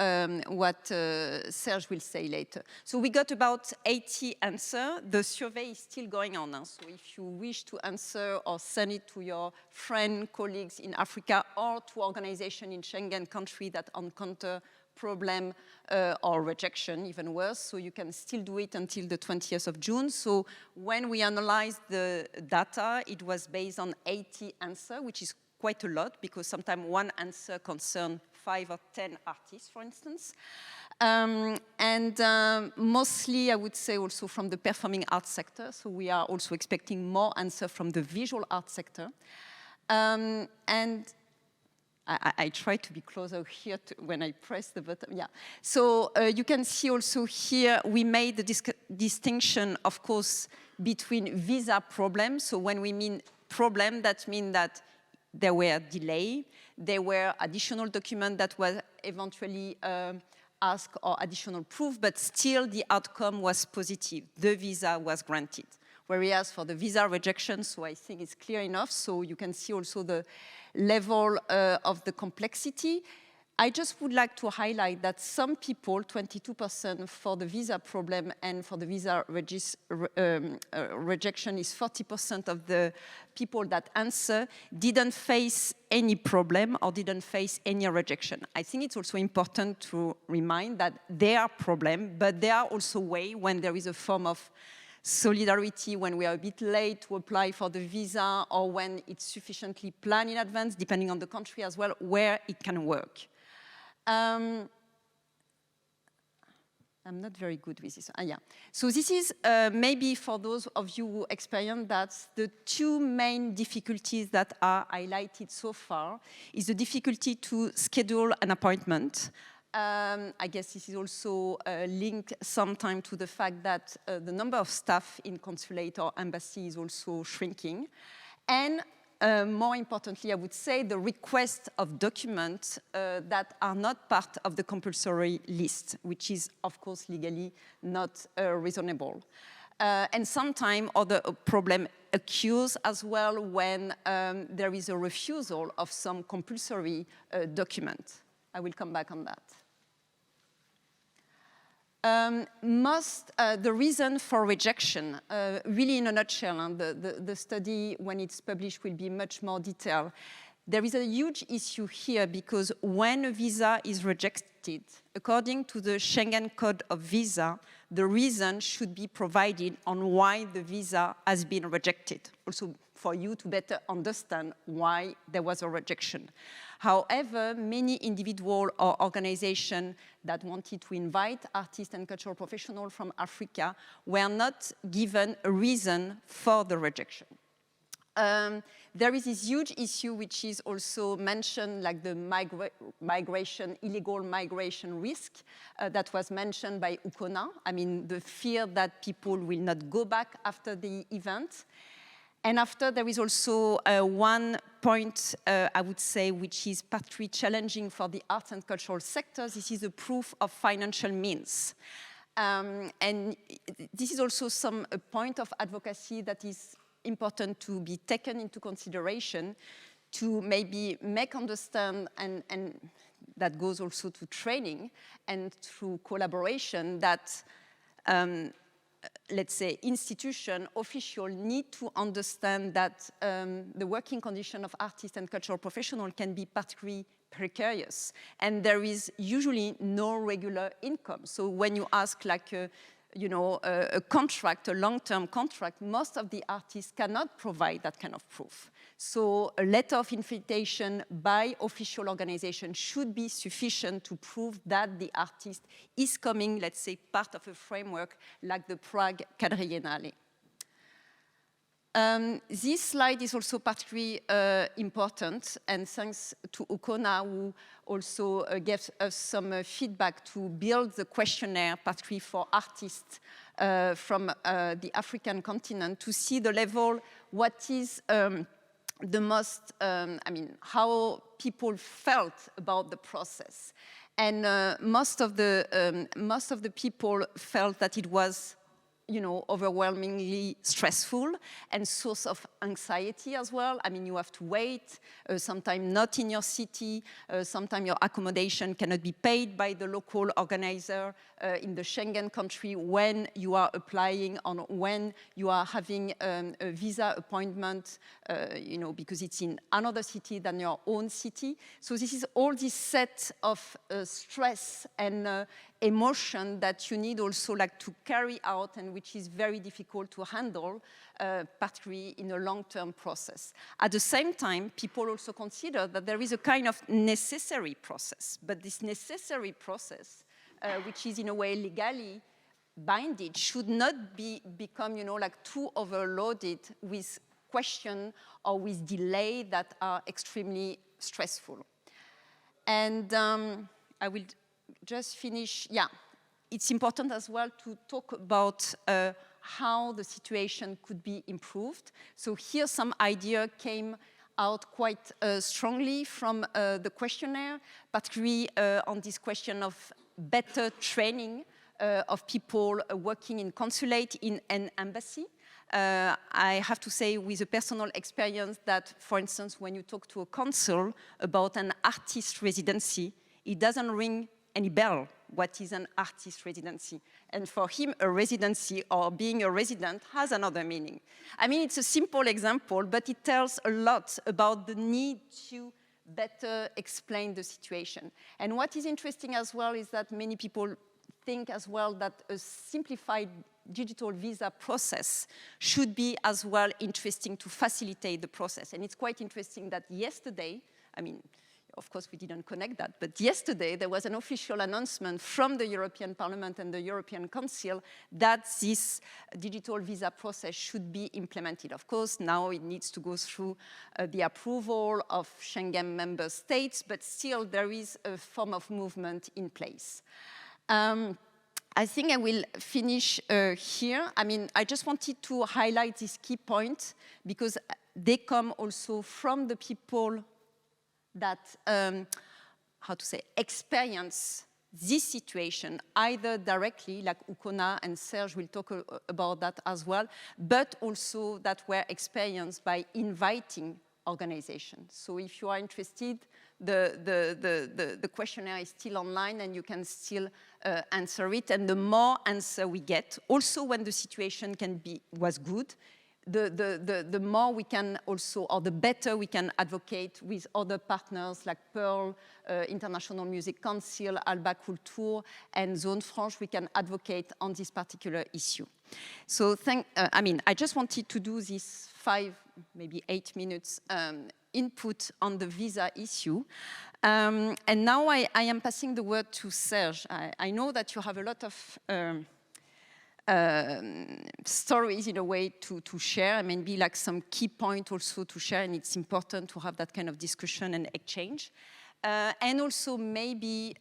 what Serge will say later. So we got about 80 answers. The survey is still going on. So if you wish to answer or send it to your friends, colleagues in Africa or to organizations in Schengen country that encounter problem or rejection, even worse. So you can still do it until the 20th of June. So when we analyzed the data, it was based on 80 answers, which is quite a lot, because sometimes one answer concerns 5 or 10 artists, for instance. Mostly, I would say, also from the performing arts sector. So we are also expecting more answers from the visual art sector. I try to be closer here when I press the button. Yeah. So you can see also here, we made the distinction, of course, between visa problems. So when we mean problem, that means that there were delays, there were additional documents that were eventually asked or additional proof, but still the outcome was positive. The visa was granted. Whereas for the visa rejection, so I think it's clear enough, so you can see also the level of the complexity. I just would like to highlight that some people, 22% for the visa problem and for the visa rejection is 40% of the people that answer, didn't face any problem or didn't face any rejection. I think it's also important to remind that there are problems, but there are also ways when there is a form of solidarity, when we are a bit late to apply for the visa or when it's sufficiently planned in advance, depending on the country as well, where it can work. I'm not very good with this. Yeah. So this is maybe for those of you who experience that, the two main difficulties that are highlighted so far is the difficulty to schedule an appointment. I guess this is also linked sometimes to the fact that the number of staff in consulate or embassy is also shrinking. And more importantly, I would say the request of documents that are not part of the compulsory list, which is, of course, legally not reasonable. And sometimes other problem occurs as well when there is a refusal of some compulsory document. I will come back on that. The reason for rejection, really in a nutshell, and the study, when it's published, will be much more detailed. There is a huge issue here because when a visa is rejected, according to the Schengen Code of Visa, the reason should be provided on why the visa has been rejected. Also, for you to better understand why there was a rejection. However, many individuals or organizations that wanted to invite artists and cultural professionals from Africa were not given a reason for the rejection. There is this huge issue which is also mentioned, like the illegal migration risk that was mentioned by Ukona. I mean, the fear that people will not go back after the event. And after, there is also one point, I would say, which is particularly challenging for the arts and cultural sector. This is the proof of financial means. And this is also a point of advocacy that is important to be taken into consideration to maybe make understand, and that goes also to training and through collaboration, that let's say, institution, officials need to understand that the working condition of artists and cultural professionals can be particularly precarious. And there is usually no regular income. So when you ask like a contract, a long-term contract, most of the artists cannot provide that kind of proof. So a letter of invitation by official organization should be sufficient to prove that the artist is coming, let's say, part of a framework like the Prague Quadrennial. This slide is also particularly important, and thanks to Ukona, who also gave us some feedback to build the questionnaire, particularly for artists from the African continent, to see the level, what is the most, how people felt about the process. And most of the people felt that it was overwhelmingly stressful and source of anxiety as well. I mean, you have to wait, sometimes not in your city, sometimes your accommodation cannot be paid by the local organizer in the Schengen country when you are applying, on when you are having a visa appointment, because it's in another city than your own city. So this is all this set of stress and emotion that you need also to carry out, and which is very difficult to handle, particularly in a long-term process. At the same time, people also consider that there is a kind of necessary process, but this necessary process, which is in a way legally binding, should not become, too overloaded with question or with delay that are extremely stressful. And I will just finish. Yeah, it's important as well to talk about how the situation could be improved. So here some idea came out quite strongly from the questionnaire, particularly on this question of better training of people working in consulate in an embassy. I have to say with a personal experience that, for instance, when you talk to a consul about an artist residency, it doesn't ring any bell what is an artist residency. And for him, a residency or being a resident has another meaning. I mean, it's a simple example, but it tells a lot about the need to better explain the situation. And what is interesting as well is that many people think as well that a simplified digital visa process should be as well interesting to facilitate the process. And it's quite interesting that yesterday, I mean, of course, we didn't connect that, but yesterday there was an official announcement from the European Parliament and the European Council that this digital visa process should be implemented. Of course, now it needs to go through the approval of Schengen member states, but still there is a form of movement in place. I think I will finish here. I mean, I just wanted to highlight this key point because they come also from the people that, experience this situation, either directly, like Ukona and Serge will talk about that as well, but also that were experienced by inviting organizations. So if you are interested, the questionnaire is still online and you can still answer it. And the more answer we get, also when the situation was good, the more we can also, or the better we can advocate with other partners like Pearl, International Music Council, Alba Culture, and Zone Franche, we can advocate on this particular issue. So I just wanted to do this 5, maybe 8 minutes input on the visa issue. And now I am passing the word to Serge. I know that you have a lot of stories in a way to share, and maybe like some key point also to share, and it's important to have that kind of discussion and exchange. And also maybe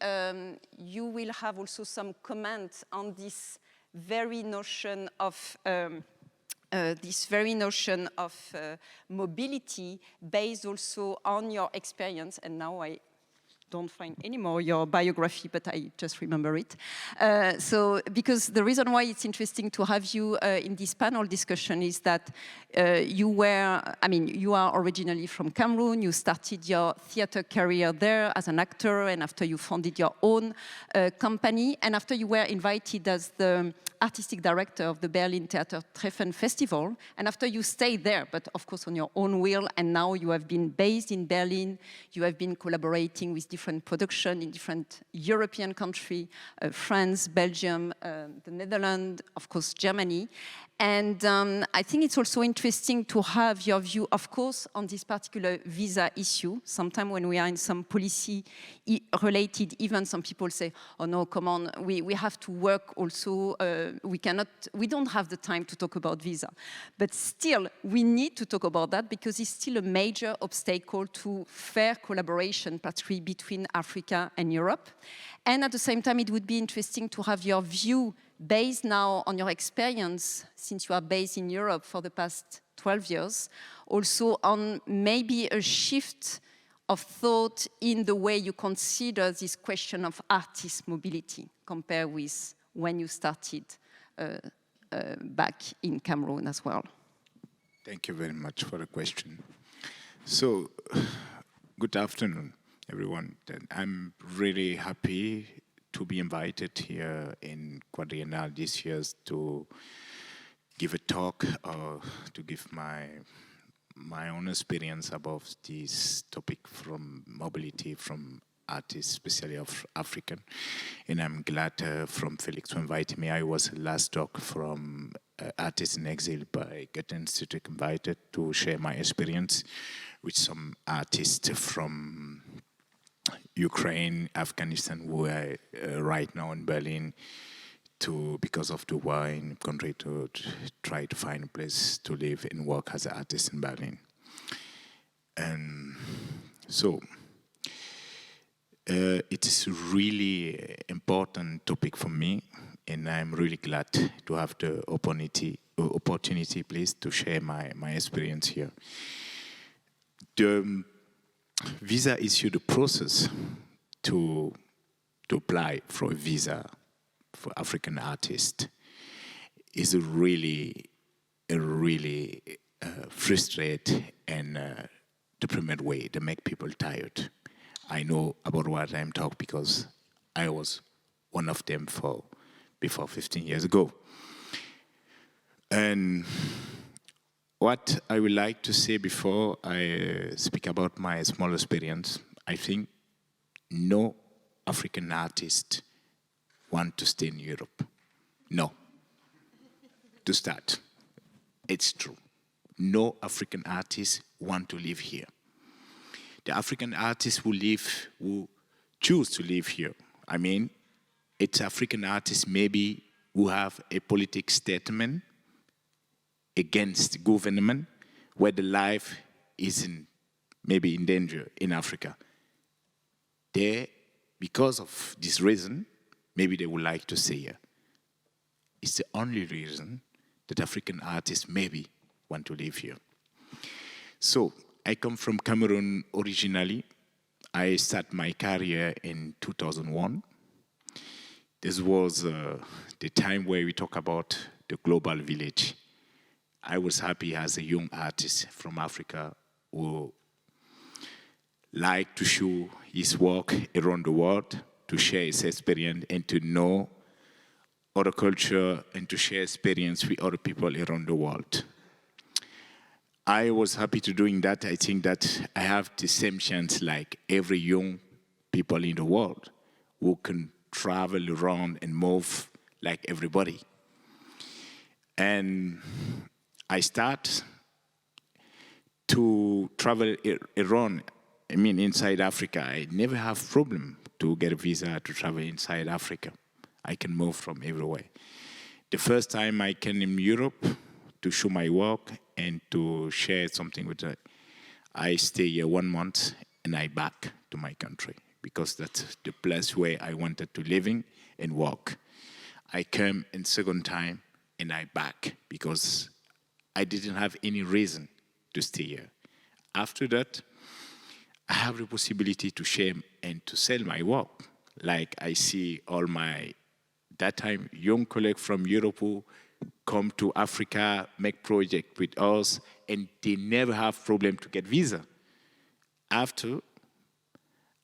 you will have also some comments on this very notion of mobility based also on your experience. And now I don't find anymore your biography, but I just remember it. So, because the reason why it's interesting to have you in this panel discussion is that you are originally from Cameroon, you started your theater career there as an actor, and after you founded your own company, and after you were invited as the artistic director of the Berlin Theater Treffen Festival, and after you stayed there, but of course on your own will, and now you have been based in Berlin, you have been collaborating with different production in different European countries, France, Belgium, the Netherlands, of course, Germany. And I think it's also interesting to have your view, of course, on this particular visa issue. Sometimes when we are in some policy-related events, some people say, oh no, come on, we have to work also, we don't have the time to talk about visa. But still, we need to talk about that because it's still a major obstacle to fair collaboration, particularly between Africa and Europe. And at the same time, it would be interesting to have your view based now on your experience, since you are based in Europe for the past 12 years, also on maybe a shift of thought in the way you consider this question of artist mobility compared with when you started back in Cameroon as well. Thank you very much for the question. So, good afternoon, everyone. I'm really happy to be invited here in Quadrennial this year to give a talk or to give my own experience about this topic from mobility from artists, especially of African. And I'm glad from Felix to invite me. I was the last talk from Artists in Exile by Goethe Institute invited to share my experience with some artists from Ukraine, Afghanistan, who are right now in Berlin because of the war in the country to try to find a place to live and work as an artist in Berlin. And so it is really important topic for me, and I'm really glad to have the opportunity, please, to share my experience here. The visa issue, the process to apply for a visa for African artists is a really frustrating and depressing way to make people tired. I know about what I'm talking because I was one of them before 15 years ago. And what I would like to say before I speak about my small experience, I think no African artist want to stay in Europe. No. To start, it's true. No African artists want to live here. The African artists who choose to live here, I mean, it's African artists maybe who have a political statement against government where the life is maybe in danger in Africa. Because of this reason, maybe they would like to stay here. It's the only reason that African artists maybe want to live here. So I come from Cameroon originally. I started my career in 2001. This was the time where we talk about the global village. I was happy as a young artist from Africa who liked to show his work around the world, to share his experience and to know other culture and to share experience with other people around the world. I was happy to doing that. I think that I have the same chance like every young people in the world who can travel around and move like everybody. And I start to travel around, inside Africa. I never have problem to get a visa to travel inside Africa. I can move from everywhere. The first time I came in Europe to show my work and to share something with her, I stay here 1 month and I back to my country because that's the place where I wanted to live in and work. I came in second time and I back because I didn't have any reason to stay here. After that, I have the possibility to share and to sell my work. Like I see all my, that time, young colleagues from Europe who come to Africa, make project with us, and they never have problem to get visa. After,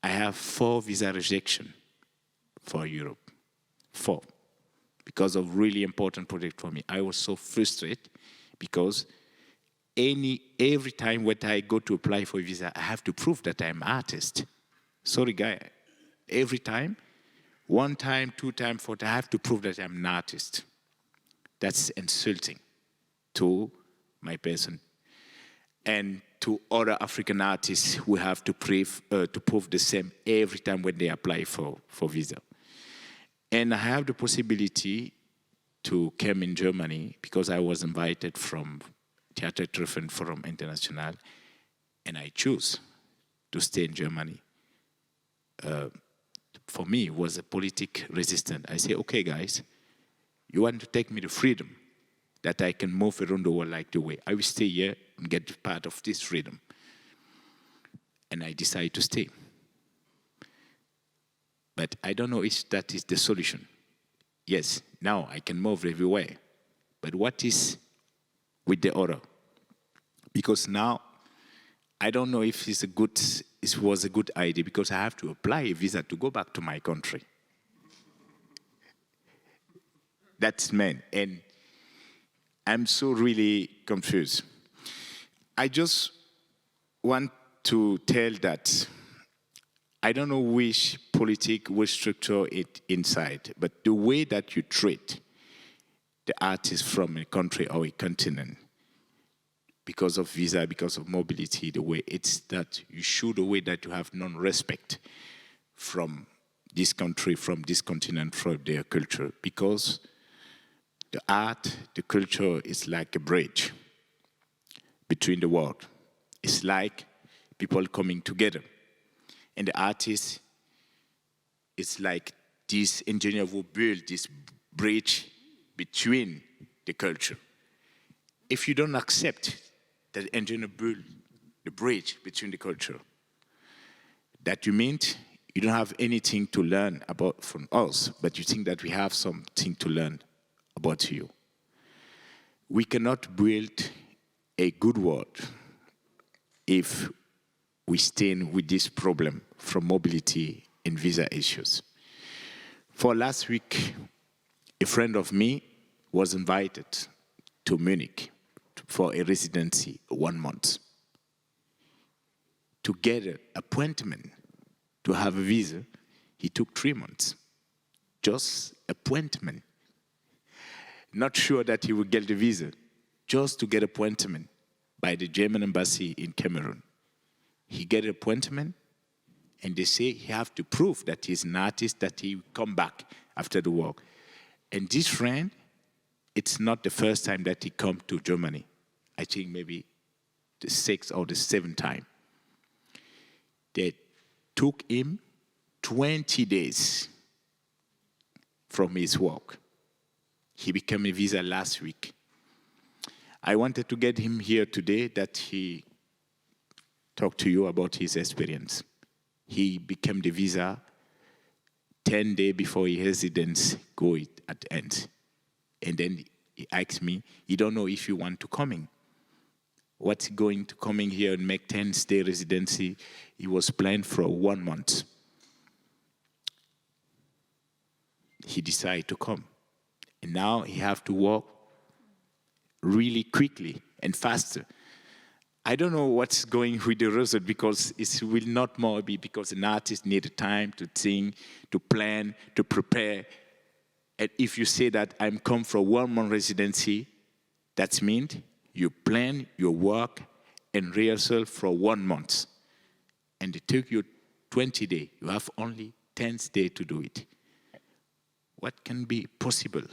I have 4 visa rejection for Europe. 4. Because of really important project for me. I was so frustrated because every time when I go to apply for a visa, I have to prove that I'm an artist. Sorry, guy. Every time, 1 time, 2 times, 4 times, I have to prove that I'm an artist. That's insulting to my person. And to other African artists who have to prove the same every time when they apply for visa. And I have the possibility to come in Germany because I was invited from Theater Treffen Forum International, and I choose to stay in Germany. For me, it was a politic resistance. I say, okay, guys, you want to take me the freedom that I can move around the world like the way. I will stay here and get part of this freedom. And I decide to stay. But I don't know if that is the solution. Yes, now I can move everywhere. But what is with the other? Because now I don't know if it was a good idea because I have to apply a visa to go back to my country. That's man. And I'm so really confused. I just want to tell that I don't know which structure it inside, but the way that you treat the artist from a country or a continent, because of visa, because of mobility, the way it's that you show the way that you have non-respect from this country, from this continent, from their culture, because the art, the culture is like a bridge between the world. It's like people coming together. And the artist is like this engineer who built this bridge between the culture. If you don't accept that the engineer built the bridge between the culture, that you mean you don't have anything to learn about from us, but you think that we have something to learn about you. We cannot build a good world if we stay with this problem from mobility and visa issues. For last week, a friend of me was invited to Munich for a residency 1 month. To get an appointment to have a visa, he took 3 months. Just appointment. Not sure that he would get the visa, just to get appointment by the German embassy in Cameroon. He get an appointment, and they say he have to prove that he's an artist, that he will come back after the war. And this friend, it's not the first time that he come to Germany. I think maybe the 6th or the 7th time. They took him 20 days from his work. He became a visa last week. I wanted to get him here today that he talk to you about his experience. He became the visa 10 days before his residence go at the end. And then he asked me, he don't know if you want to come in. What's going to come in here and make 10-day residency? He was planned for 1 month. He decided to come. And now he have to work really quickly and faster. I don't know what's going with the result because it will not more be because an artist needs time to think, to plan, to prepare. And if you say that I'm come for 1 month residency, that means you plan your work and rehearsal for 1 month. And it took you 20 days. You have only 10 days to do it. What can be possible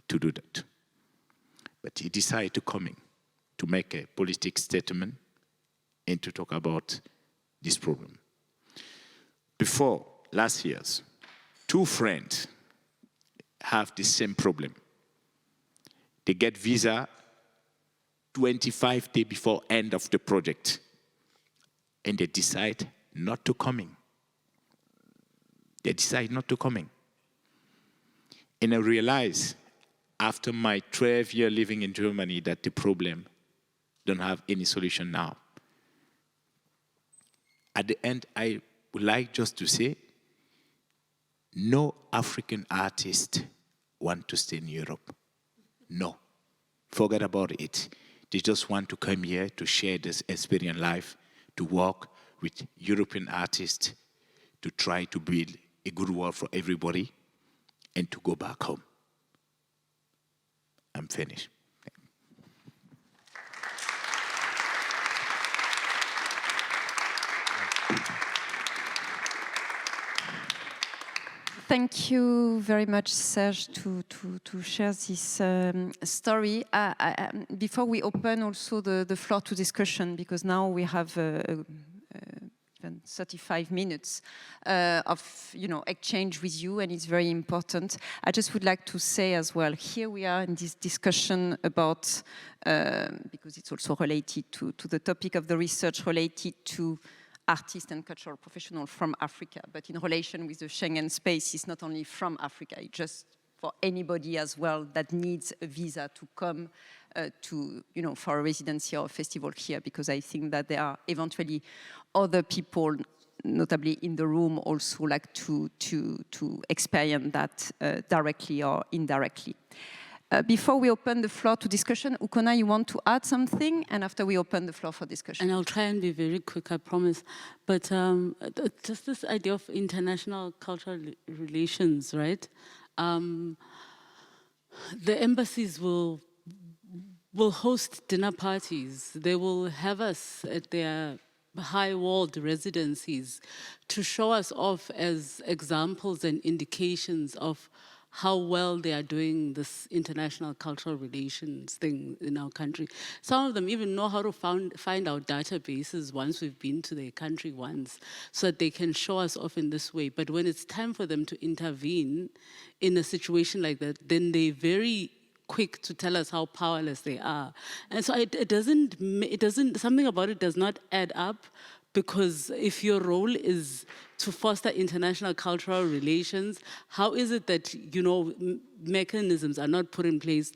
to do that? But he decided to come in, to make a political statement and to talk about this problem. Before, last year's, 2 friends have the same problem. They get visa 25 days before end of the project, and they decide not to come in. They decide not to come in. And I realize after my 12 years living in Germany that the problem don't have any solution now. At the end, I would like just to say, no African artist want to stay in Europe. No. Forget about it. They just want to come here to share this experience life, to work with European artists, to try to build a good world for everybody and to go back home. I'm finished. Thank you very much, Serge, to share this story. Before we open also the floor to discussion, because now we have even 35 minutes of exchange with you, and it's very important. I just would like to say as well, here we are in this discussion about, because it's also related to the topic of the research related to artists and cultural professionals from Africa, but in relation with the Schengen space, it's not only from Africa, it's just for anybody as well that needs a visa to come for a residency or a festival here, because I think that there are eventually other people, notably in the room, also like to experience that directly or indirectly. Before we open the floor to discussion, Ukona, you want to add something? And after we open the floor for discussion. And I'll try and be very quick, I promise. But just this idea of international cultural relations, right? The embassies will host dinner parties. They will have us at their high-walled residencies to show us off as examples and indications of how well they are doing this international cultural relations thing in our country. Some of them even know how to find our databases once we've been to their country once, so that they can show us off in this way. But when it's time for them to intervene in a situation like that, then they're very quick to tell us how powerless they are. And so something about it does not add up, because if your role is to foster international cultural relations, how is it that, mechanisms are not put in place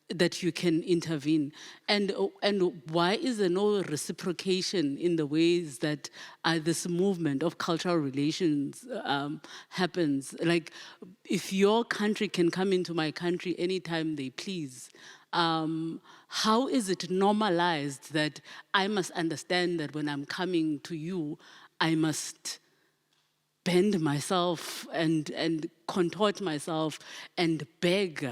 that you can intervene? And why is there no reciprocation in the ways that this movement of cultural relations happens? Like, if your country can come into my country anytime they please, how is it normalized that I must understand that when I'm coming to you, I must bend myself and contort myself and beg?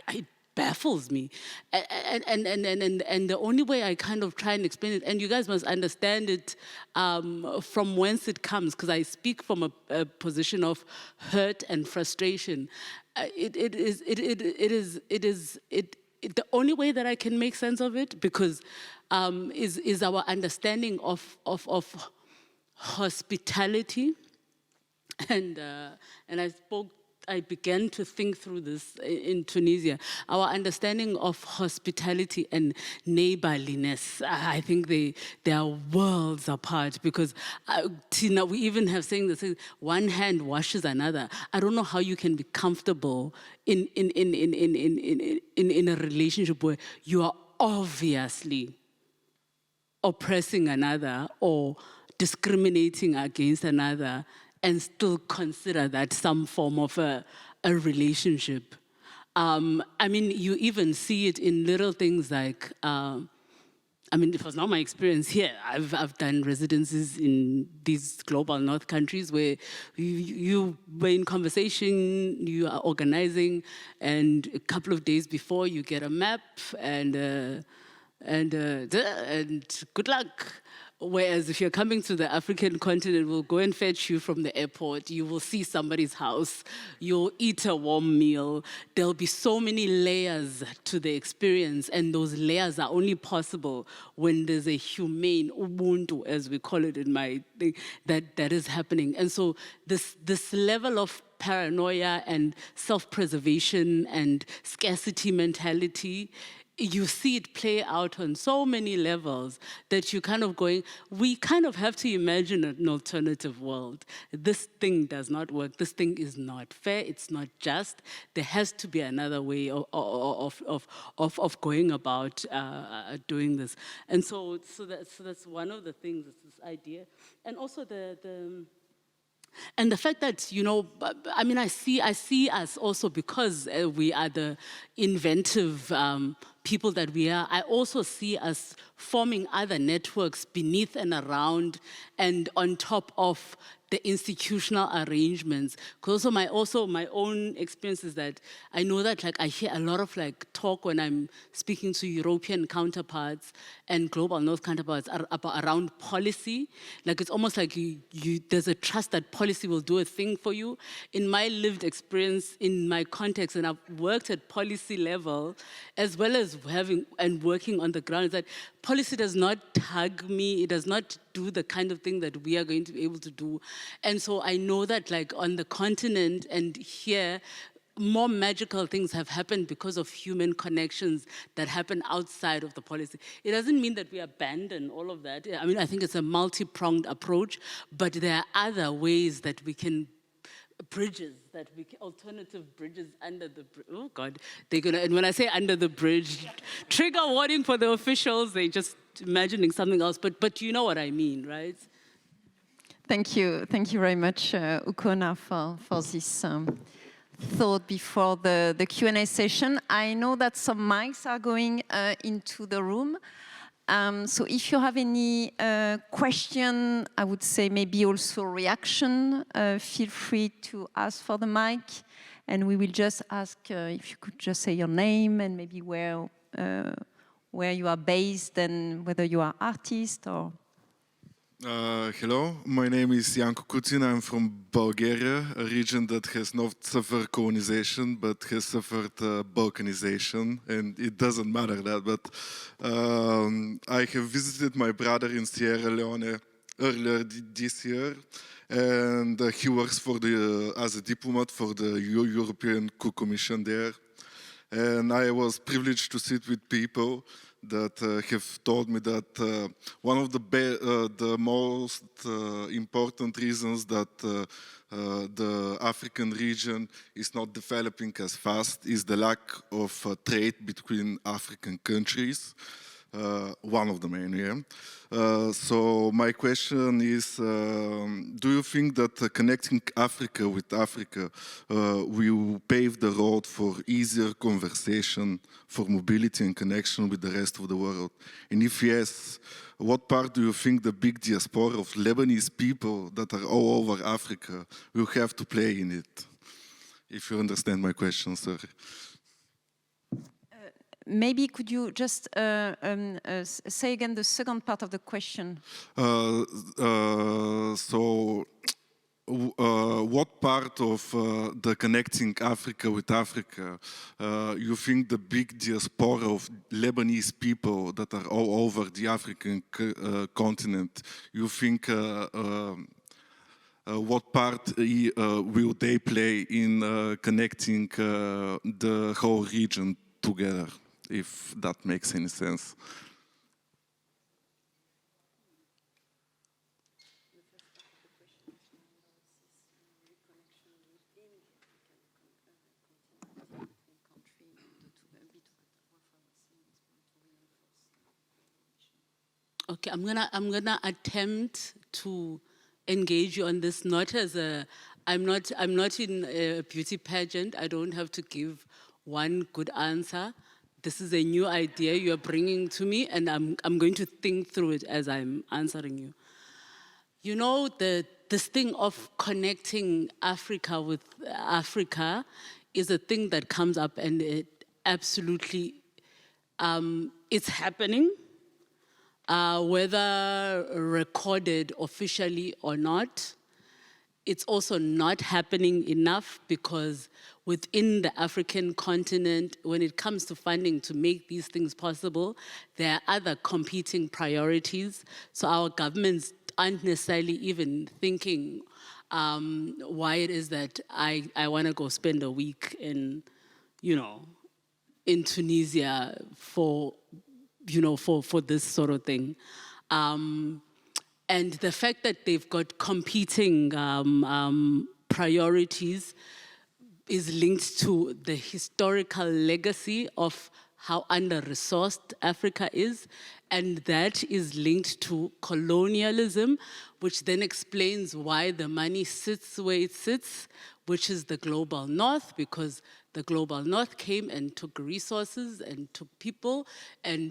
It baffles me. And the only way I kind of try and explain it, and you guys must understand it from whence it comes, because I speak from a position of hurt and frustration. The only way that I can make sense of it, because is our understanding of hospitality, and I began to think through this in Tunisia. Our understanding of hospitality and neighborliness, I think they are worlds apart, because Tina, we even have saying this, one hand washes another. I don't know how you can be comfortable in a relationship where you are obviously oppressing another or discriminating against another, and still consider that some form of a relationship. I mean, you even see it in little things like, it was not my experience here. I've done residencies in these global north countries where you were in conversation, you are organizing, and a couple of days before you get a map and good luck. Whereas if you're coming to the African continent, we'll go and fetch you from the airport. You will see somebody's house. You'll eat a warm meal. There'll be so many layers to the experience, and those layers are only possible when there's a humane ubuntu, as we call it in my thing, that is happening. And so this level of paranoia and self-preservation and scarcity mentality, you see it play out on so many levels that you're kind of going, we kind of have to imagine an alternative world. This thing does not work. This thing is not fair. It's not just. There has to be another way of going about doing this. And so that's one of the things, is this idea. And also and the fact that, I see us also, because we are the inventive people that we are, I also see us forming other networks beneath and around and on top of the institutional arrangements. Because also my own experience is that I know that I hear a lot of talk when I'm speaking to European counterparts and global North counterparts around policy. It's almost like there's a trust that policy will do a thing for you. In my lived experience, in my context, and I've worked at policy level, as well as working on the ground, is that policy does not hug me, it does not do the kind of thing that we are going to be able to do. And so I know that on the continent and here, more magical things have happened because of human connections that happen outside of the policy. It doesn't mean that we abandon all of that. I mean, I think it's a multi-pronged approach, but there are other ways that we can alternative bridges under the bridge. Oh God, and when I say under the bridge, trigger warning for the officials, they're just imagining something else, but you know what I mean, right? Thank you very much, Ukona, for this thought before the Q&A session. I know that some mics are going into the room. So if you have any question, I would say maybe also reaction, feel free to ask for the mic. And we will just ask if you could just say your name and maybe where you are based and whether you are artist or... Hello, my name is Janko Kucin. I'm from Bulgaria, a region that has not suffered colonization, but has suffered balkanization, and it doesn't matter that, but I have visited my brother in Sierra Leone earlier this year, and he works as a diplomat for the European Commission there, and I was privileged to sit with people that have told me that one of the most important reasons that the African region is not developing as fast is the lack of trade between African countries. One of the main, yeah. So my question is, do you think that connecting Africa with Africa will pave the road for easier conversation, for mobility and connection with the rest of the world? And if yes, what part do you think the big diaspora of Lebanese people that are all over Africa will have to play in it? If you understand my question, sir. Maybe could you just say again the second part of the question? What part of the connecting Africa with Africa you think the big diaspora of Lebanese people that are all over the African continent, you think what part will they play in connecting the whole region together? If that makes any sense. Okay, I'm gonna attempt to engage you on this, not as I'm not in a beauty pageant. I don't have to give one good answer. This is a new idea you are bringing to me, and I'm going to think through it as I'm answering you. You know, this thing of connecting Africa with Africa is a thing that comes up, and it absolutely, it's happening, whether recorded officially or not. It's also not happening enough because within the African continent, when it comes to funding to make these things possible, there are other competing priorities. So our governments aren't necessarily even thinking why it is that I want to go spend a week in, in Tunisia for this sort of thing. And the fact that they've got competing priorities is linked to the historical legacy of how under-resourced Africa is, and that is linked to colonialism, which then explains why the money sits where it sits, which is the global north, because the the global north came and took resources and took people and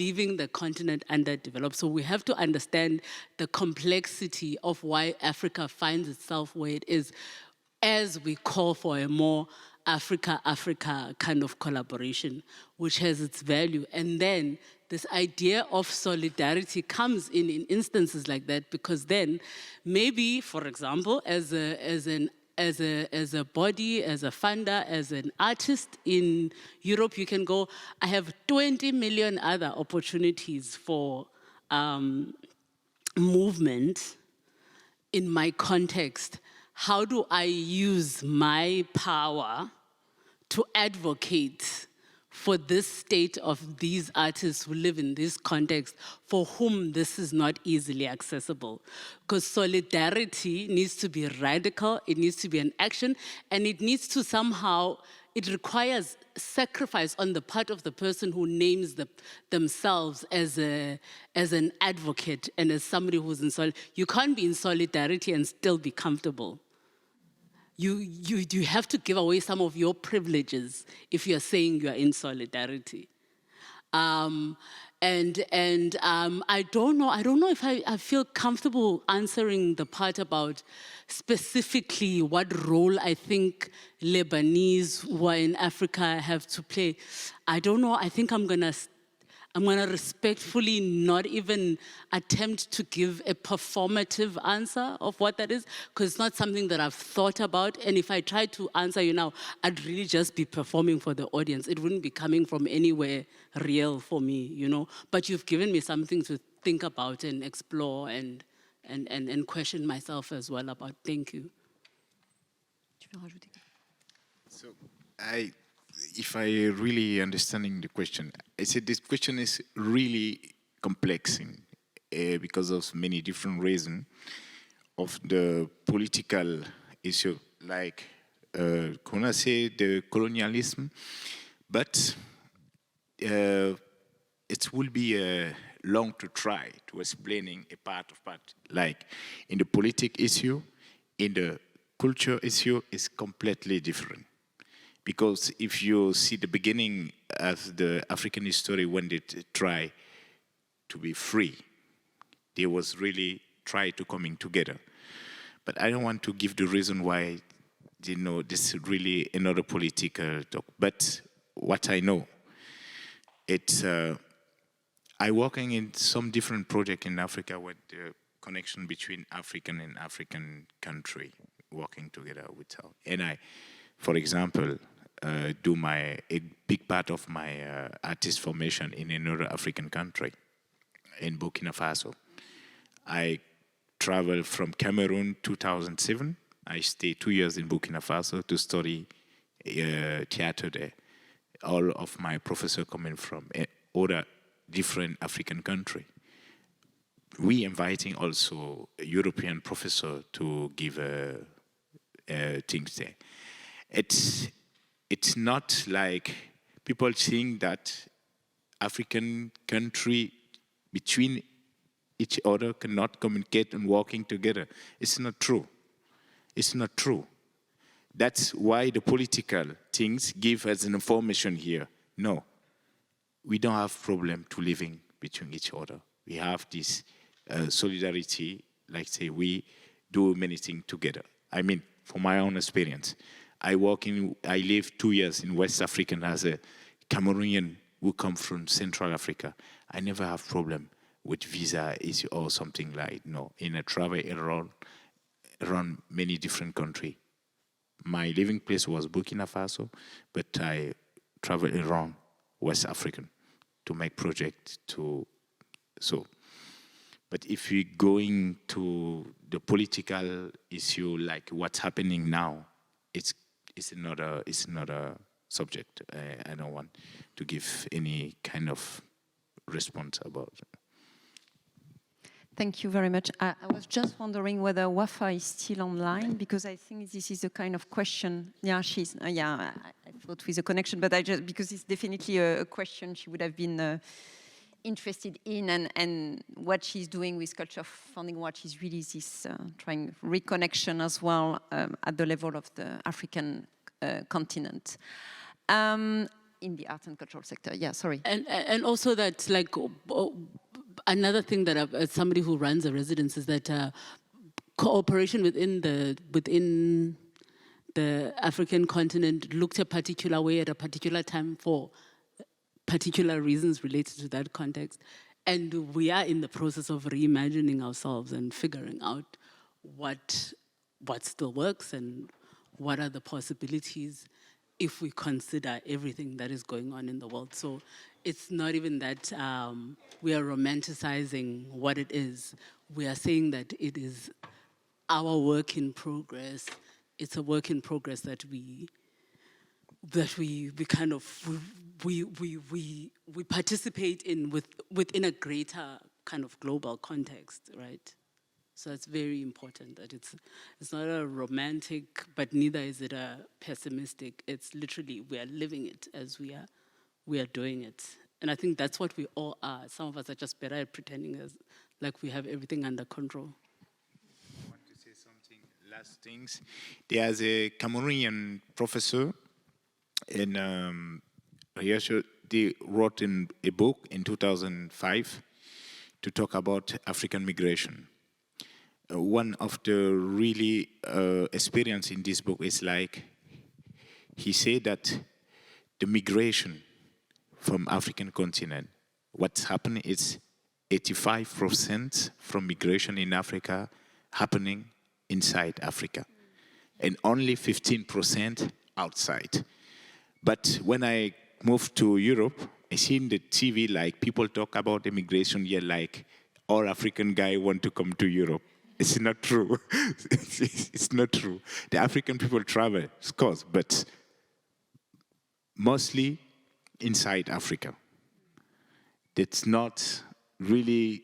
leaving the continent underdeveloped. So we have to understand the complexity of why Africa finds itself where it is as we call for a more Africa kind of collaboration, which has its value. And then this idea of solidarity comes in instances like that, because then maybe, for example, as a body, as a funder, as an artist in Europe, you can go, I have 20 million other opportunities for movement in my context. How do I use my power to advocate for this state of these artists who live in this context for whom this is not easily accessible? Because solidarity needs to be radical, it needs to be an action, and it needs to somehow, it requires sacrifice on the part of the person who names themselves as an advocate and as somebody who's in solidarity. You can't be in solidarity and still be comfortable. You have to give away some of your privileges if you're saying you're in solidarity. I don't know if I feel comfortable answering the part about specifically what role I think Lebanese who are in Africa have to play. I don't know. I think I'm gonna respectfully not even attempt to give a performative answer of what that is, because it's not something that I've thought about. And if I try to answer you now, I'd really just be performing for the audience. It wouldn't be coming from anywhere real for me, you know. But you've given me something to think about and explore and question myself as well about. Thank you. So if I really understanding the question, I said this question is really complex because of many different reasons of the political issue, like can I say the colonialism, but it will be long to try to explaining a part, like in the political issue, in the culture issue is completely different. Because if you see the beginning of the African history when they try to be free, they was really try to coming together. But I don't want to give the reason why, you know, this is really another political talk. But what I know, it's, I working in some different project in Africa with the connection between African and African country working together with her. And I, for example, do a big part of my artist formation in another African country, in Burkina Faso. I traveled from Cameroon 2007. I stayed 2 years in Burkina Faso to study theater there. All of my professors coming from other different African country. We inviting also a European professor to give things there. It's not like people think that African country between each other cannot communicate and working together. It's not true. It's not true. That's why the political things give us an information here. No, we don't have problem to living between each other. We have this solidarity, like say we do many things together. I mean, from my own experience, I live 2 years in West Africa as a Cameroonian who come from Central Africa. I never have problem with visa issue or something like, no. In a travel around many different countries. My living place was Burkina Faso, but I traveled around West African to make projects But if we're going to the political issue, like what's happening now, it's another subject. I don't want to give any kind of response about it. Thank you very much. I was just wondering whether Wafa is still online, because I think this is a kind of question. Yeah, she's. I thought with a connection, but because it's definitely a question she would have been interested in, and what she's doing with culture funding, what she's really this trying reconnection as well at the level of the African continent. In the arts and cultural sector, yeah, sorry. And also that, like, another thing that as somebody who runs a residence is that cooperation within the African continent looked a particular way at a particular time for particular reasons related to that context. And we are in the process of reimagining ourselves and figuring out what still works and what are the possibilities if we consider everything that is going on in the world. So it's not even that we are romanticizing what it is. We are saying that it is our work in progress. It's a work in progress that we kind of we participate in within a greater kind of global context, right? So it's very important that it's not a romantic, but neither is it a pessimistic. It's literally we are living it as we are doing it, and I think that's what we all are. Some of us are just better at pretending as like we have everything under control. I want to say something. Last things. There's a Cameroonian professor, and they wrote in a book in 2005 to talk about African migration. One of the really experience in this book is like, he said that the migration from African continent, what's happening is 85% from migration in Africa happening inside Africa, and only 15% outside. But when I moved to Europe, I see in the TV like people talk about immigration here like all African guys want to come to Europe. It's not true. It's not true. The African people travel, of course, but mostly inside Africa. It's not really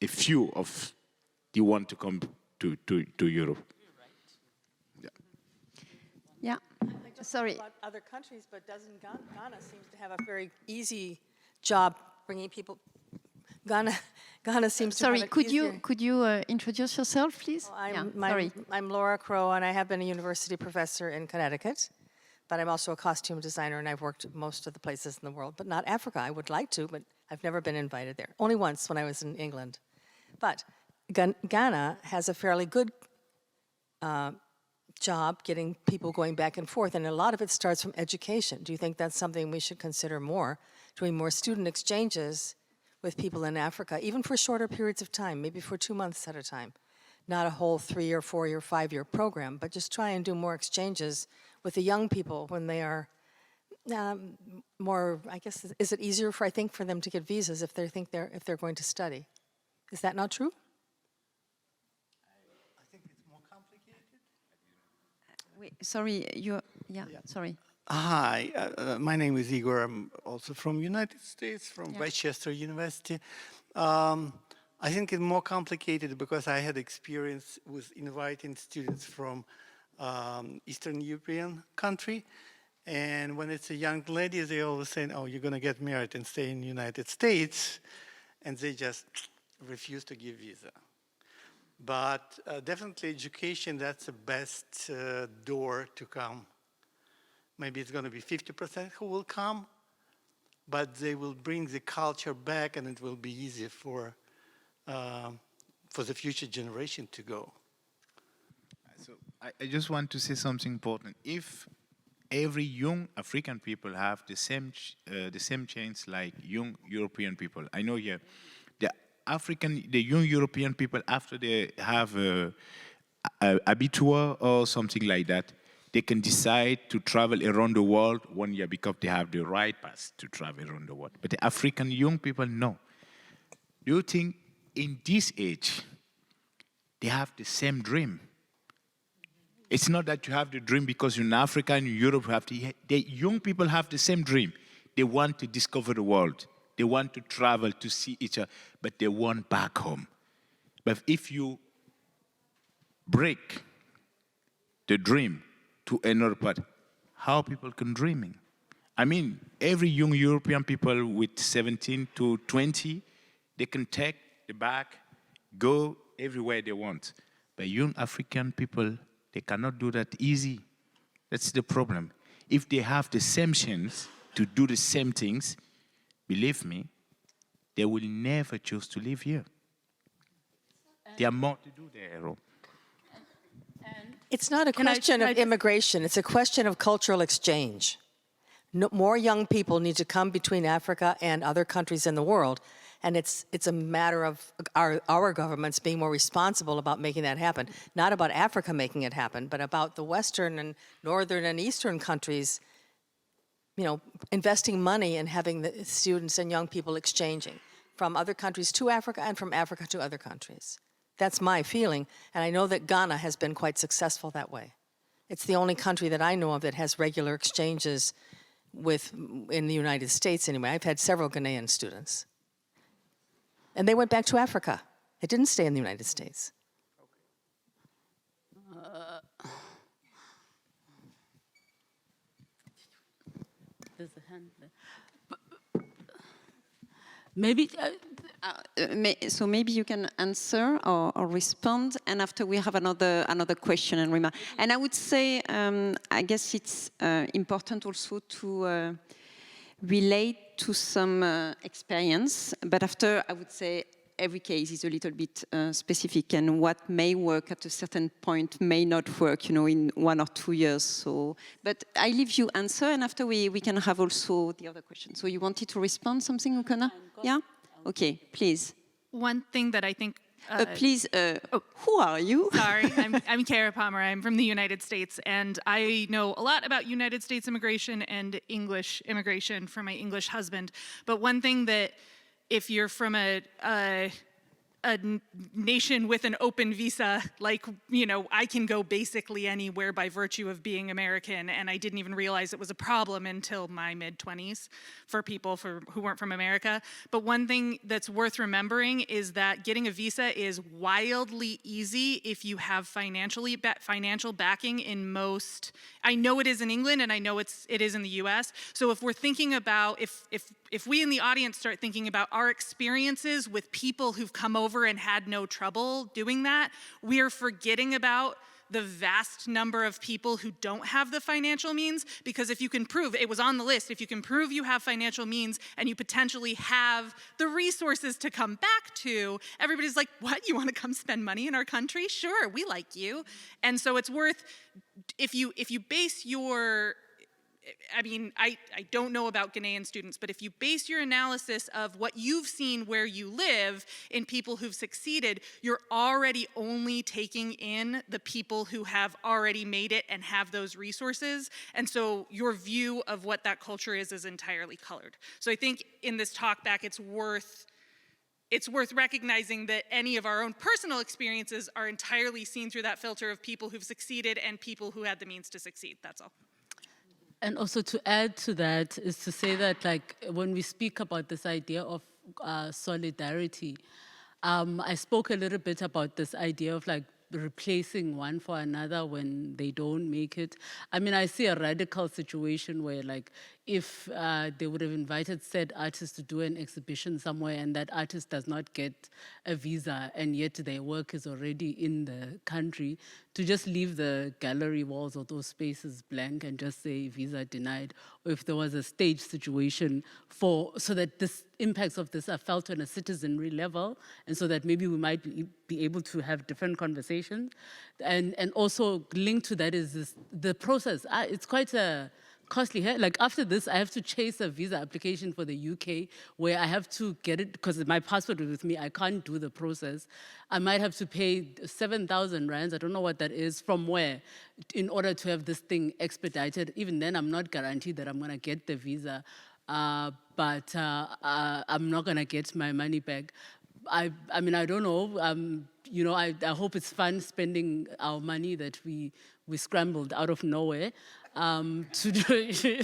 a few of the want to come to Europe. Yeah. Sorry. About other countries, but doesn't Ghana seems to have a very easy job bringing people. Ghana seems to have an easier. Could you introduce yourself, please? Well, I'm Laura Crow, and I have been a university professor in Connecticut, but I'm also a costume designer, and I've worked most of the places in the world, but not Africa. I would like to, but I've never been invited there. Only once when I was in England. But Ghana has a fairly good job getting people going back and forth, and a lot of it starts from education. Do you think that's something we should consider more, doing more student exchanges with people in Africa, even for shorter periods of time, maybe for 2 months at a time? Not a whole 3 or 4 or 5 year program, but just try and do more exchanges with the young people when they are more, I guess, is it easier for them to get visas if they're going to study? Is that not true? I think it's more complicated. Wait, sorry, sorry. Hi, my name is Igor. I'm also from United States, from Westchester University. I think it's more complicated because I had experience with inviting students from Eastern European country. And when it's a young lady, they always say, oh, you're going to get married and stay in the United States. And they just refuse to give visa. But definitely education, that's the best door to come. Maybe it's going to be 50% who will come, but they will bring the culture back, and it will be easier for the future generation to go. So I just want to say something important. If every young African people have the same chance like young European people, I know here, the young European people, after they have a Abitur or something like that, they can decide to travel around the world 1 year because they have the right path to travel around the world. But the African young people, no. Do you think in this age, they have the same dream? It's not that you have the dream because you're in Africa and in Europe, the young people have the same dream. They want to discover the world. They want to travel to see each other, but they want back home. But if you break the dream to another part, how people can dreaming? I mean, every young European people with 17 to 20, they can take the bag, go everywhere they want. But young African people, they cannot do that easy. That's the problem. if they have the same chance to do the same things, believe me, they will never choose to live here. There are more to do there. It's not a question of immigration, it's a question of cultural exchange. No, more young people need to come between Africa and other countries in the world, and it's a matter of our governments being more responsible about making that happen. Not about Africa making it happen, but about the Western and Northern and Eastern countries, you know, investing money and having the students and young people exchanging from other countries to Africa and from Africa to other countries. That's my feeling, and I know that Ghana has been quite successful that way. It's the only country that I know of that has regular exchanges in the United States anyway. I've had several Ghanaian students. And they went back to Africa. They didn't stay in the United States. There's a hand there. Maybe, so maybe you can answer or respond, and after we have another question and remark. And I would say, I guess it's important also to relate to some experience, but after I would say every case is a little bit specific, and what may work at a certain point may not work, you know, in 1 or 2 years. So, but I leave you answer, and after we can have also the other question. So you wanted to respond something, Ukana? Yeah? Okay, please. One thing that I think... please, who are you? Sorry, I'm Kara Palmer. I'm from the United States, and I know a lot about United States immigration and English immigration from my English husband. But one thing that, if you're from a nation with an open visa, like, you know, I can go basically anywhere by virtue of being American, and I didn't even realize it was a problem until my mid-20s for people who weren't from America. But one thing that's worth remembering is that getting a visa is wildly easy if you have financial backing in most. I know it is in England, and I know it is in the US. So if we're thinking about, if we in the audience start thinking about our experiences with people who've come over and had no trouble doing that, we are forgetting about the vast number of people who don't have the financial means, because if you can prove, it was on the list, if you can prove you have financial means and you potentially have the resources to come back to, everybody's like, what, you want to come spend money in our country? Sure, we like you. And so it's worth, if you base your, I mean, I don't know about Ghanaian students, but if you base your analysis of what you've seen where you live in people who've succeeded, you're already only taking in the people who have already made it and have those resources. And so your view of what that culture is entirely colored. So I think in this talk back, it's worth recognizing that any of our own personal experiences are entirely seen through that filter of people who've succeeded and people who had the means to succeed. That's all. and also to add to that is to say that, like, when we speak about this idea of solidarity, I spoke a little bit about this idea of like replacing one for another when they don't make it. I mean, I see a radical situation where, like, if they would have invited said artist to do an exhibition somewhere and that artist does not get a visa and yet their work is already in the country, to just leave the gallery walls or those spaces blank and just say visa denied, or if there was a stage situation so that this impacts of this are felt on a citizenry level, and so that maybe we might be able to have different conversations. And also linked to that is the process. It's quite a costly. Like, after this, I have to chase a visa application for the UK where I have to get it, because my passport is with me, I can't do the process. I might have to pay 7,000 rands, I don't know what that is, from where, in order to have this thing expedited. Even then, I'm not guaranteed that I'm gonna get the visa, but I'm not gonna get my money back. I mean, I don't know. You know, I hope it's fun spending our money that we scrambled out of nowhere to do.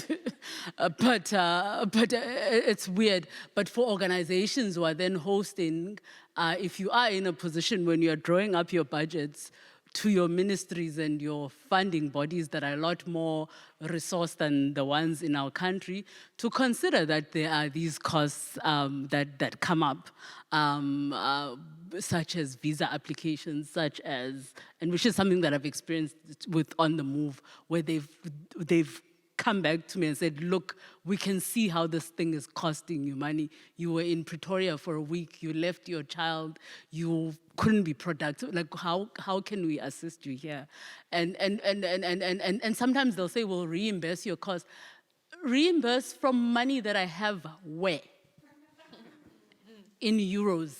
But it's weird. But for organizations who are then hosting, if you are in a position when you're drawing up your budgets to your ministries and your funding bodies that are a lot more resourced than the ones in our country, to consider that there are these costs that come up, such as visa applications, and which is something that I've experienced with On the Move, where they've come back to me and said, look, we can see how this thing is costing you money. You were in Pretoria for a week, you left your child, you couldn't be productive. Like, how can we assist you here? And sometimes they'll say, we'll reimburse your cost. Reimburse from money that I have where? In euros.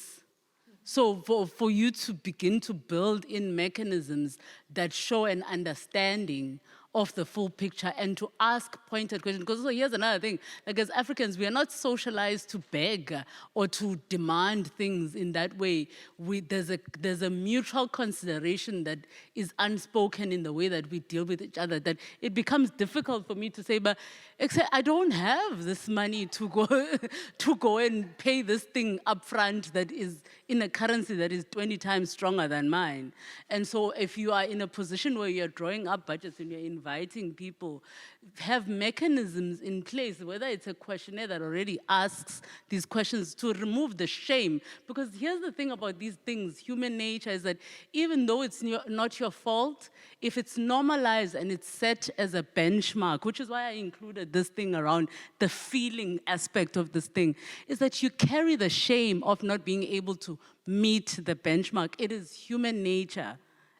So for you to begin to build in mechanisms that show an understanding of the full picture and to ask pointed questions. Because also here's another thing, like as Africans, we are not socialized to beg or to demand things in that way. There's a mutual consideration that is unspoken in the way that we deal with each other, that it becomes difficult for me to say, but except I don't have this money to go and pay this thing up front that is in a currency that is 20 times stronger than mine. And so if you are in a position where you're drawing up budgets and you're inviting people, have mechanisms in place, whether it's a questionnaire that already asks these questions to remove the shame. Because here's the thing about these things, human nature is that even though it's not your fault, if it's normalized and it's set as a benchmark, which is why I included this thing around the feeling aspect of this thing, is that you carry the shame of not being able to meet the benchmark. It is human nature,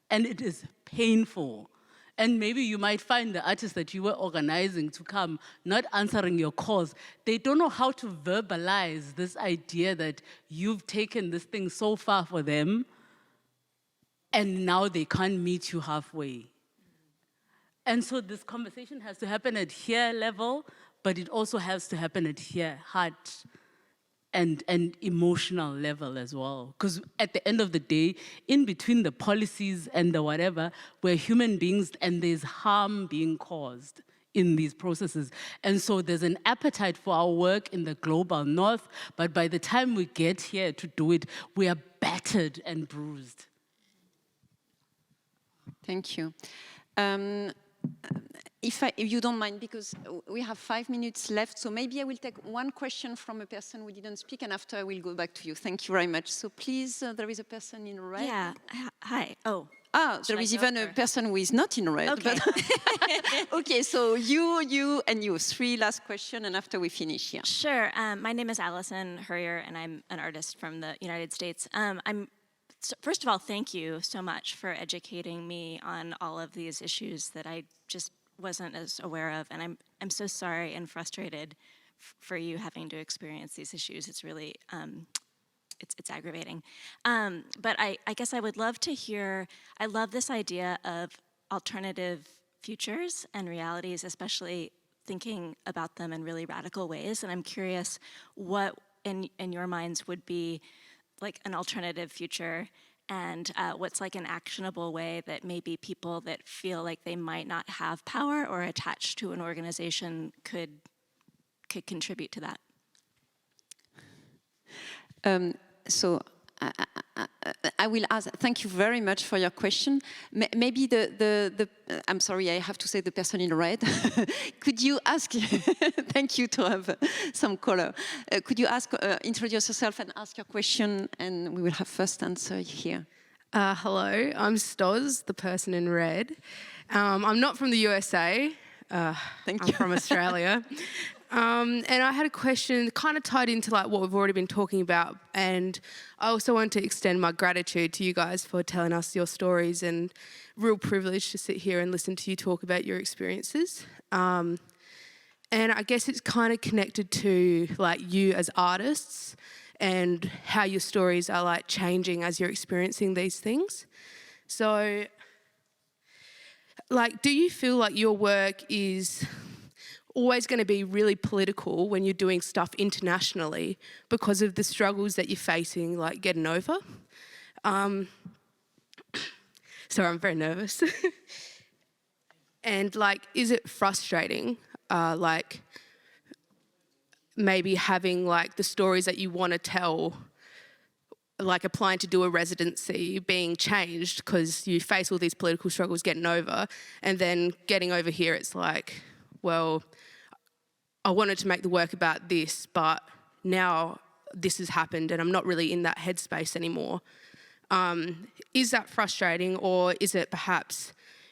and it is painful. And maybe you might find the artists that you were organizing to come not answering your calls. They don't know how to verbalize this idea that you've taken this thing so far for them, and now they can't meet you halfway. And so this conversation has to happen at here level, but it also has to happen at here, heart, and emotional level as well. Because at the end of the day, in between the policies and the whatever, we're human beings and there's harm being caused in these processes. And so there's an appetite for our work in the global north, but by the time we get here to do it, we are battered and bruised. Thank you. If you don't mind, because we have 5 minutes left, so maybe I will take one question from a person who didn't speak, and after I will go back to you. Thank you very much. So please, there is a person in red. Yeah. Hi. Oh. There is even a person who is not in red. Okay. But okay, so you, and you. 3 last questions, and after we finish here. Sure. My name is Allison Hurrier, and I'm an artist from the United States. First of all, thank you so much for educating me on all of these issues that I just wasn't as aware of, and I'm so sorry and frustrated for you having to experience these issues. It's really it's aggravating. But I guess I would love to hear. I love this idea of alternative futures and realities, especially thinking about them in really radical ways. And I'm curious what in your minds would be like an alternative future, and what's like an actionable way that maybe people that feel like they might not have power or attached to an organization could contribute to that. So I will ask, thank you very much for your question. Maybe I'm sorry, I have to say the person in red. Could you ask, thank you to have some color. Could you introduce yourself and ask your question, and we will have first answer here. Hello, I'm Stoz, the person in red. I'm not from the USA. Thank you. I'm from Australia. And I had a question kind of tied into like what we've already been talking about, and I also want to extend my gratitude to you guys for telling us your stories, and real privilege to sit here and listen to you talk about your experiences. And I guess it's kind of connected to like you as artists and how your stories are like changing as you're experiencing these things. So like, do you feel like your work is always going to be really political when you're doing stuff internationally because of the struggles that you're facing, like getting over? Sorry, I'm very nervous. And like, is it frustrating, like maybe having like the stories that you want to tell, like applying to do a residency, being changed because you face all these political struggles getting over, and then getting over here, it's like, well, I wanted to make the work about this, but now this has happened and I'm not really in that headspace anymore. Is that frustrating, or is it perhaps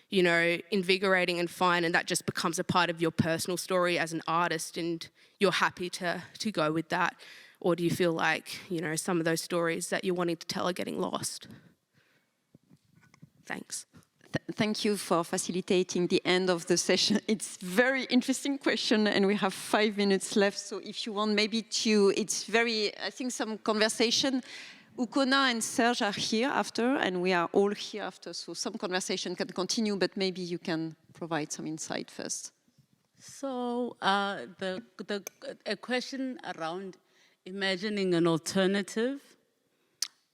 you know, invigorating and fun, and that just becomes a part of your personal story as an artist and you're happy to go with that? Or do you feel like, you know, some of those stories that you're wanting to tell are getting lost? Thanks. Thank you for facilitating the end of the session. It's a very interesting question and we have 5 minutes left. So if you want maybe to, it's very, I think some conversation. Ukona and Serge are here after and we are all here after. So some conversation can continue, but maybe you can provide some insight first. So a question around imagining an alternative.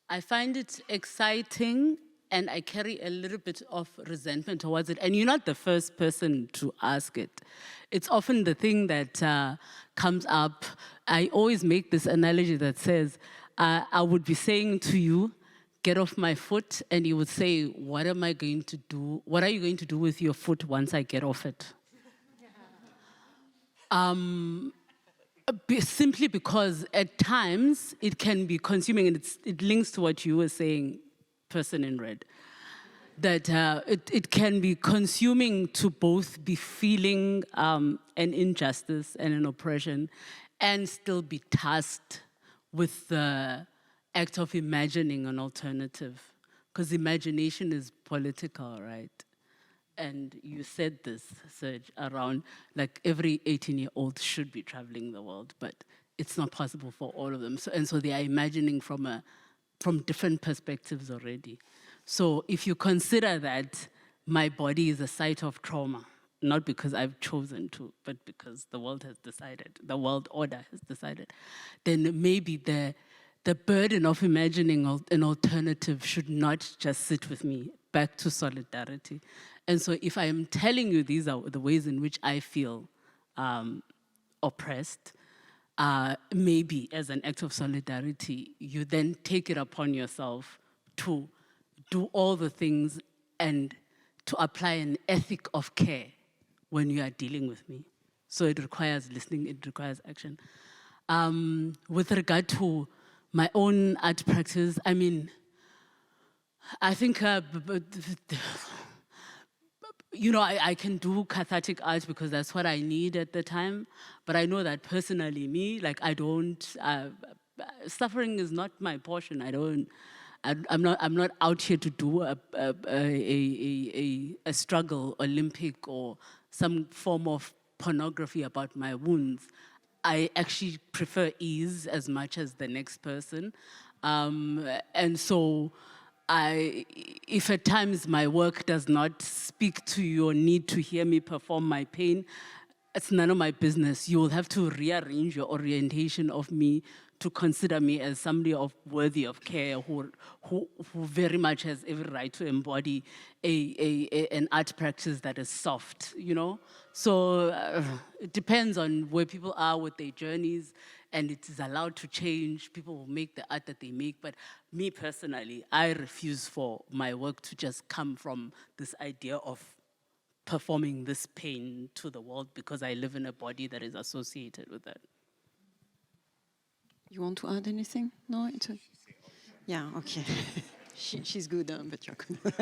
I find it exciting and I carry a little bit of resentment towards it. And you're not the first person to ask it. It's often the thing that comes up. I always make this analogy that says, I would be saying to you, get off my foot, and you would say, what am I going to do? What are you going to do with your foot once I get off it? Simply because at times it can be consuming, and it links to what you were saying, person in red, that it can be consuming to both be feeling an injustice and an oppression and still be tasked with the act of imagining an alternative. Because imagination is political, right? And you said this, Serge, around like every 18-year-old should be traveling the world, but it's not possible for all of them. So they are imagining from different perspectives already. So if you consider that my body is a site of trauma, not because I've chosen to, but because the world has decided, the world order has decided, then maybe the burden of imagining an alternative should not just sit with me. Back to solidarity. And so if I am telling you these are the ways in which I feel oppressed, maybe as an act of solidarity, you then take it upon yourself to do all the things and to apply an ethic of care when you are dealing with me. So it requires listening, it requires action. With regard to my own art practice, I mean, I think, you know, I can do cathartic art because that's what I need at the time. But I know that personally, me, like I don't, suffering is not my portion. I'm not out here to do a struggle Olympic or some form of pornography about my wounds. I actually prefer ease as much as the next person. And so if at times my work does not speak to your need to hear me perform my pain, it's none of my business. You will have to rearrange your orientation of me to consider me as somebody worthy of care who very much has every right to embody an art practice that is soft, you know? So it depends on where people are with their journeys, and it is allowed to change. People will make the art that they make, but me personally, I refuse for my work to just come from this idea of performing this pain to the world because I live in a body that is associated with that. You want to add anything? No? Yeah, okay. She's good, but you're good.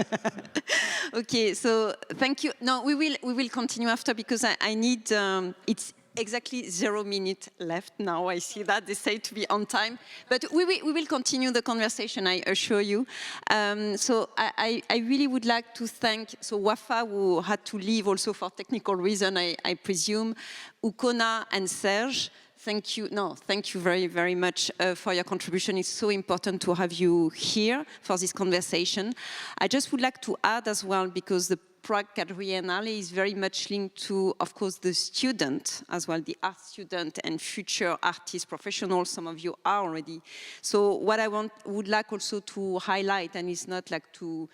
Okay, so thank you. No, we will continue after because I need, it's exactly 0 minutes left now. I see that they say to be on time, but we will continue the conversation, I assure you. So I really would like to thank, so Wafa, who had to leave also for technical reason, I presume, Ukona and Serge. Thank you. No, thank you very, very much for your contribution. It's so important to have you here for this conversation. I just would like to add as well, because the Prague Quadrennial is very much linked to, of course, the student as well, the art student and future artist professionals. Some of you are already. So what I would like also to highlight, and it's not like to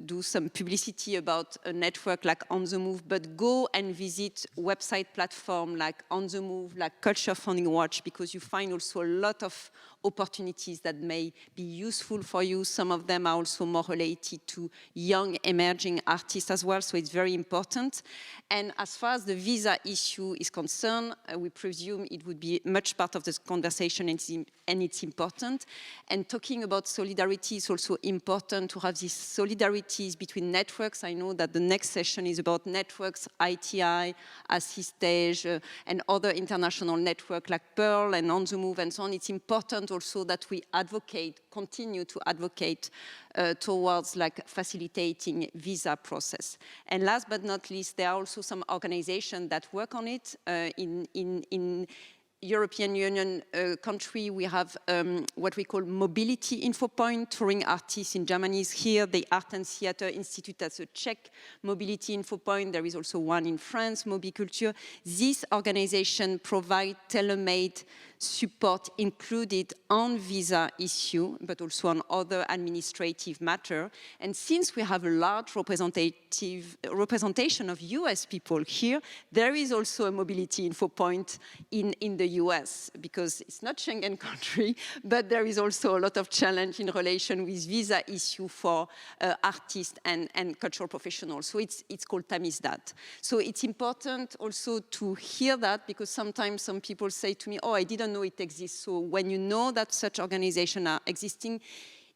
do some publicity about a network like On The Move, but go and visit website platform like On The Move, like Culture Funding Watch, because you find also a lot of opportunities that may be useful for you. Some of them are also more related to young emerging artists as well, so it's very important. And as far as the visa issue is concerned, we presume it would be much part of this conversation, and it's important. And talking about solidarity is also important to have these solidarities between networks. I know that the next session is about networks, ITI, Assistage, and other international networks like Pearl and On the Move and so on. It's important also that we continue to advocate towards like facilitating visa process. And last but not least, there are also some organizations that work on it. In European Union country, we have what we call Mobility Info Point. Touring artists in Germany is here. The Art and Theatre Institute, that's a Czech Mobility Info Point. There is also one in France, Mobiculture. This organization provide tailor-made support included on visa issue, but also on other administrative matter. And since we have a large representation of US people here, there is also a mobility info point in the US, because it's not Schengen country, but there is also a lot of challenge in relation with visa issue for artists and cultural professionals. So it's called Tamizdat. So it's important also to hear that, because sometimes some people say to me, oh, I didn't know it exists. So when you know that such organizations are existing,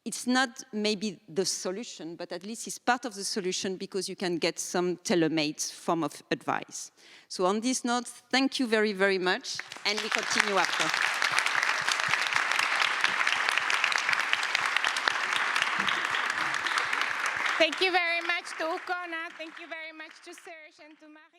it's not maybe the solution, but at least it's part of the solution, because you can get some tailor-made form of advice. So on this note, thank you very, very much, and we continue after. Thank you very much to Ukona. Thank you very much to Serge and to Marie.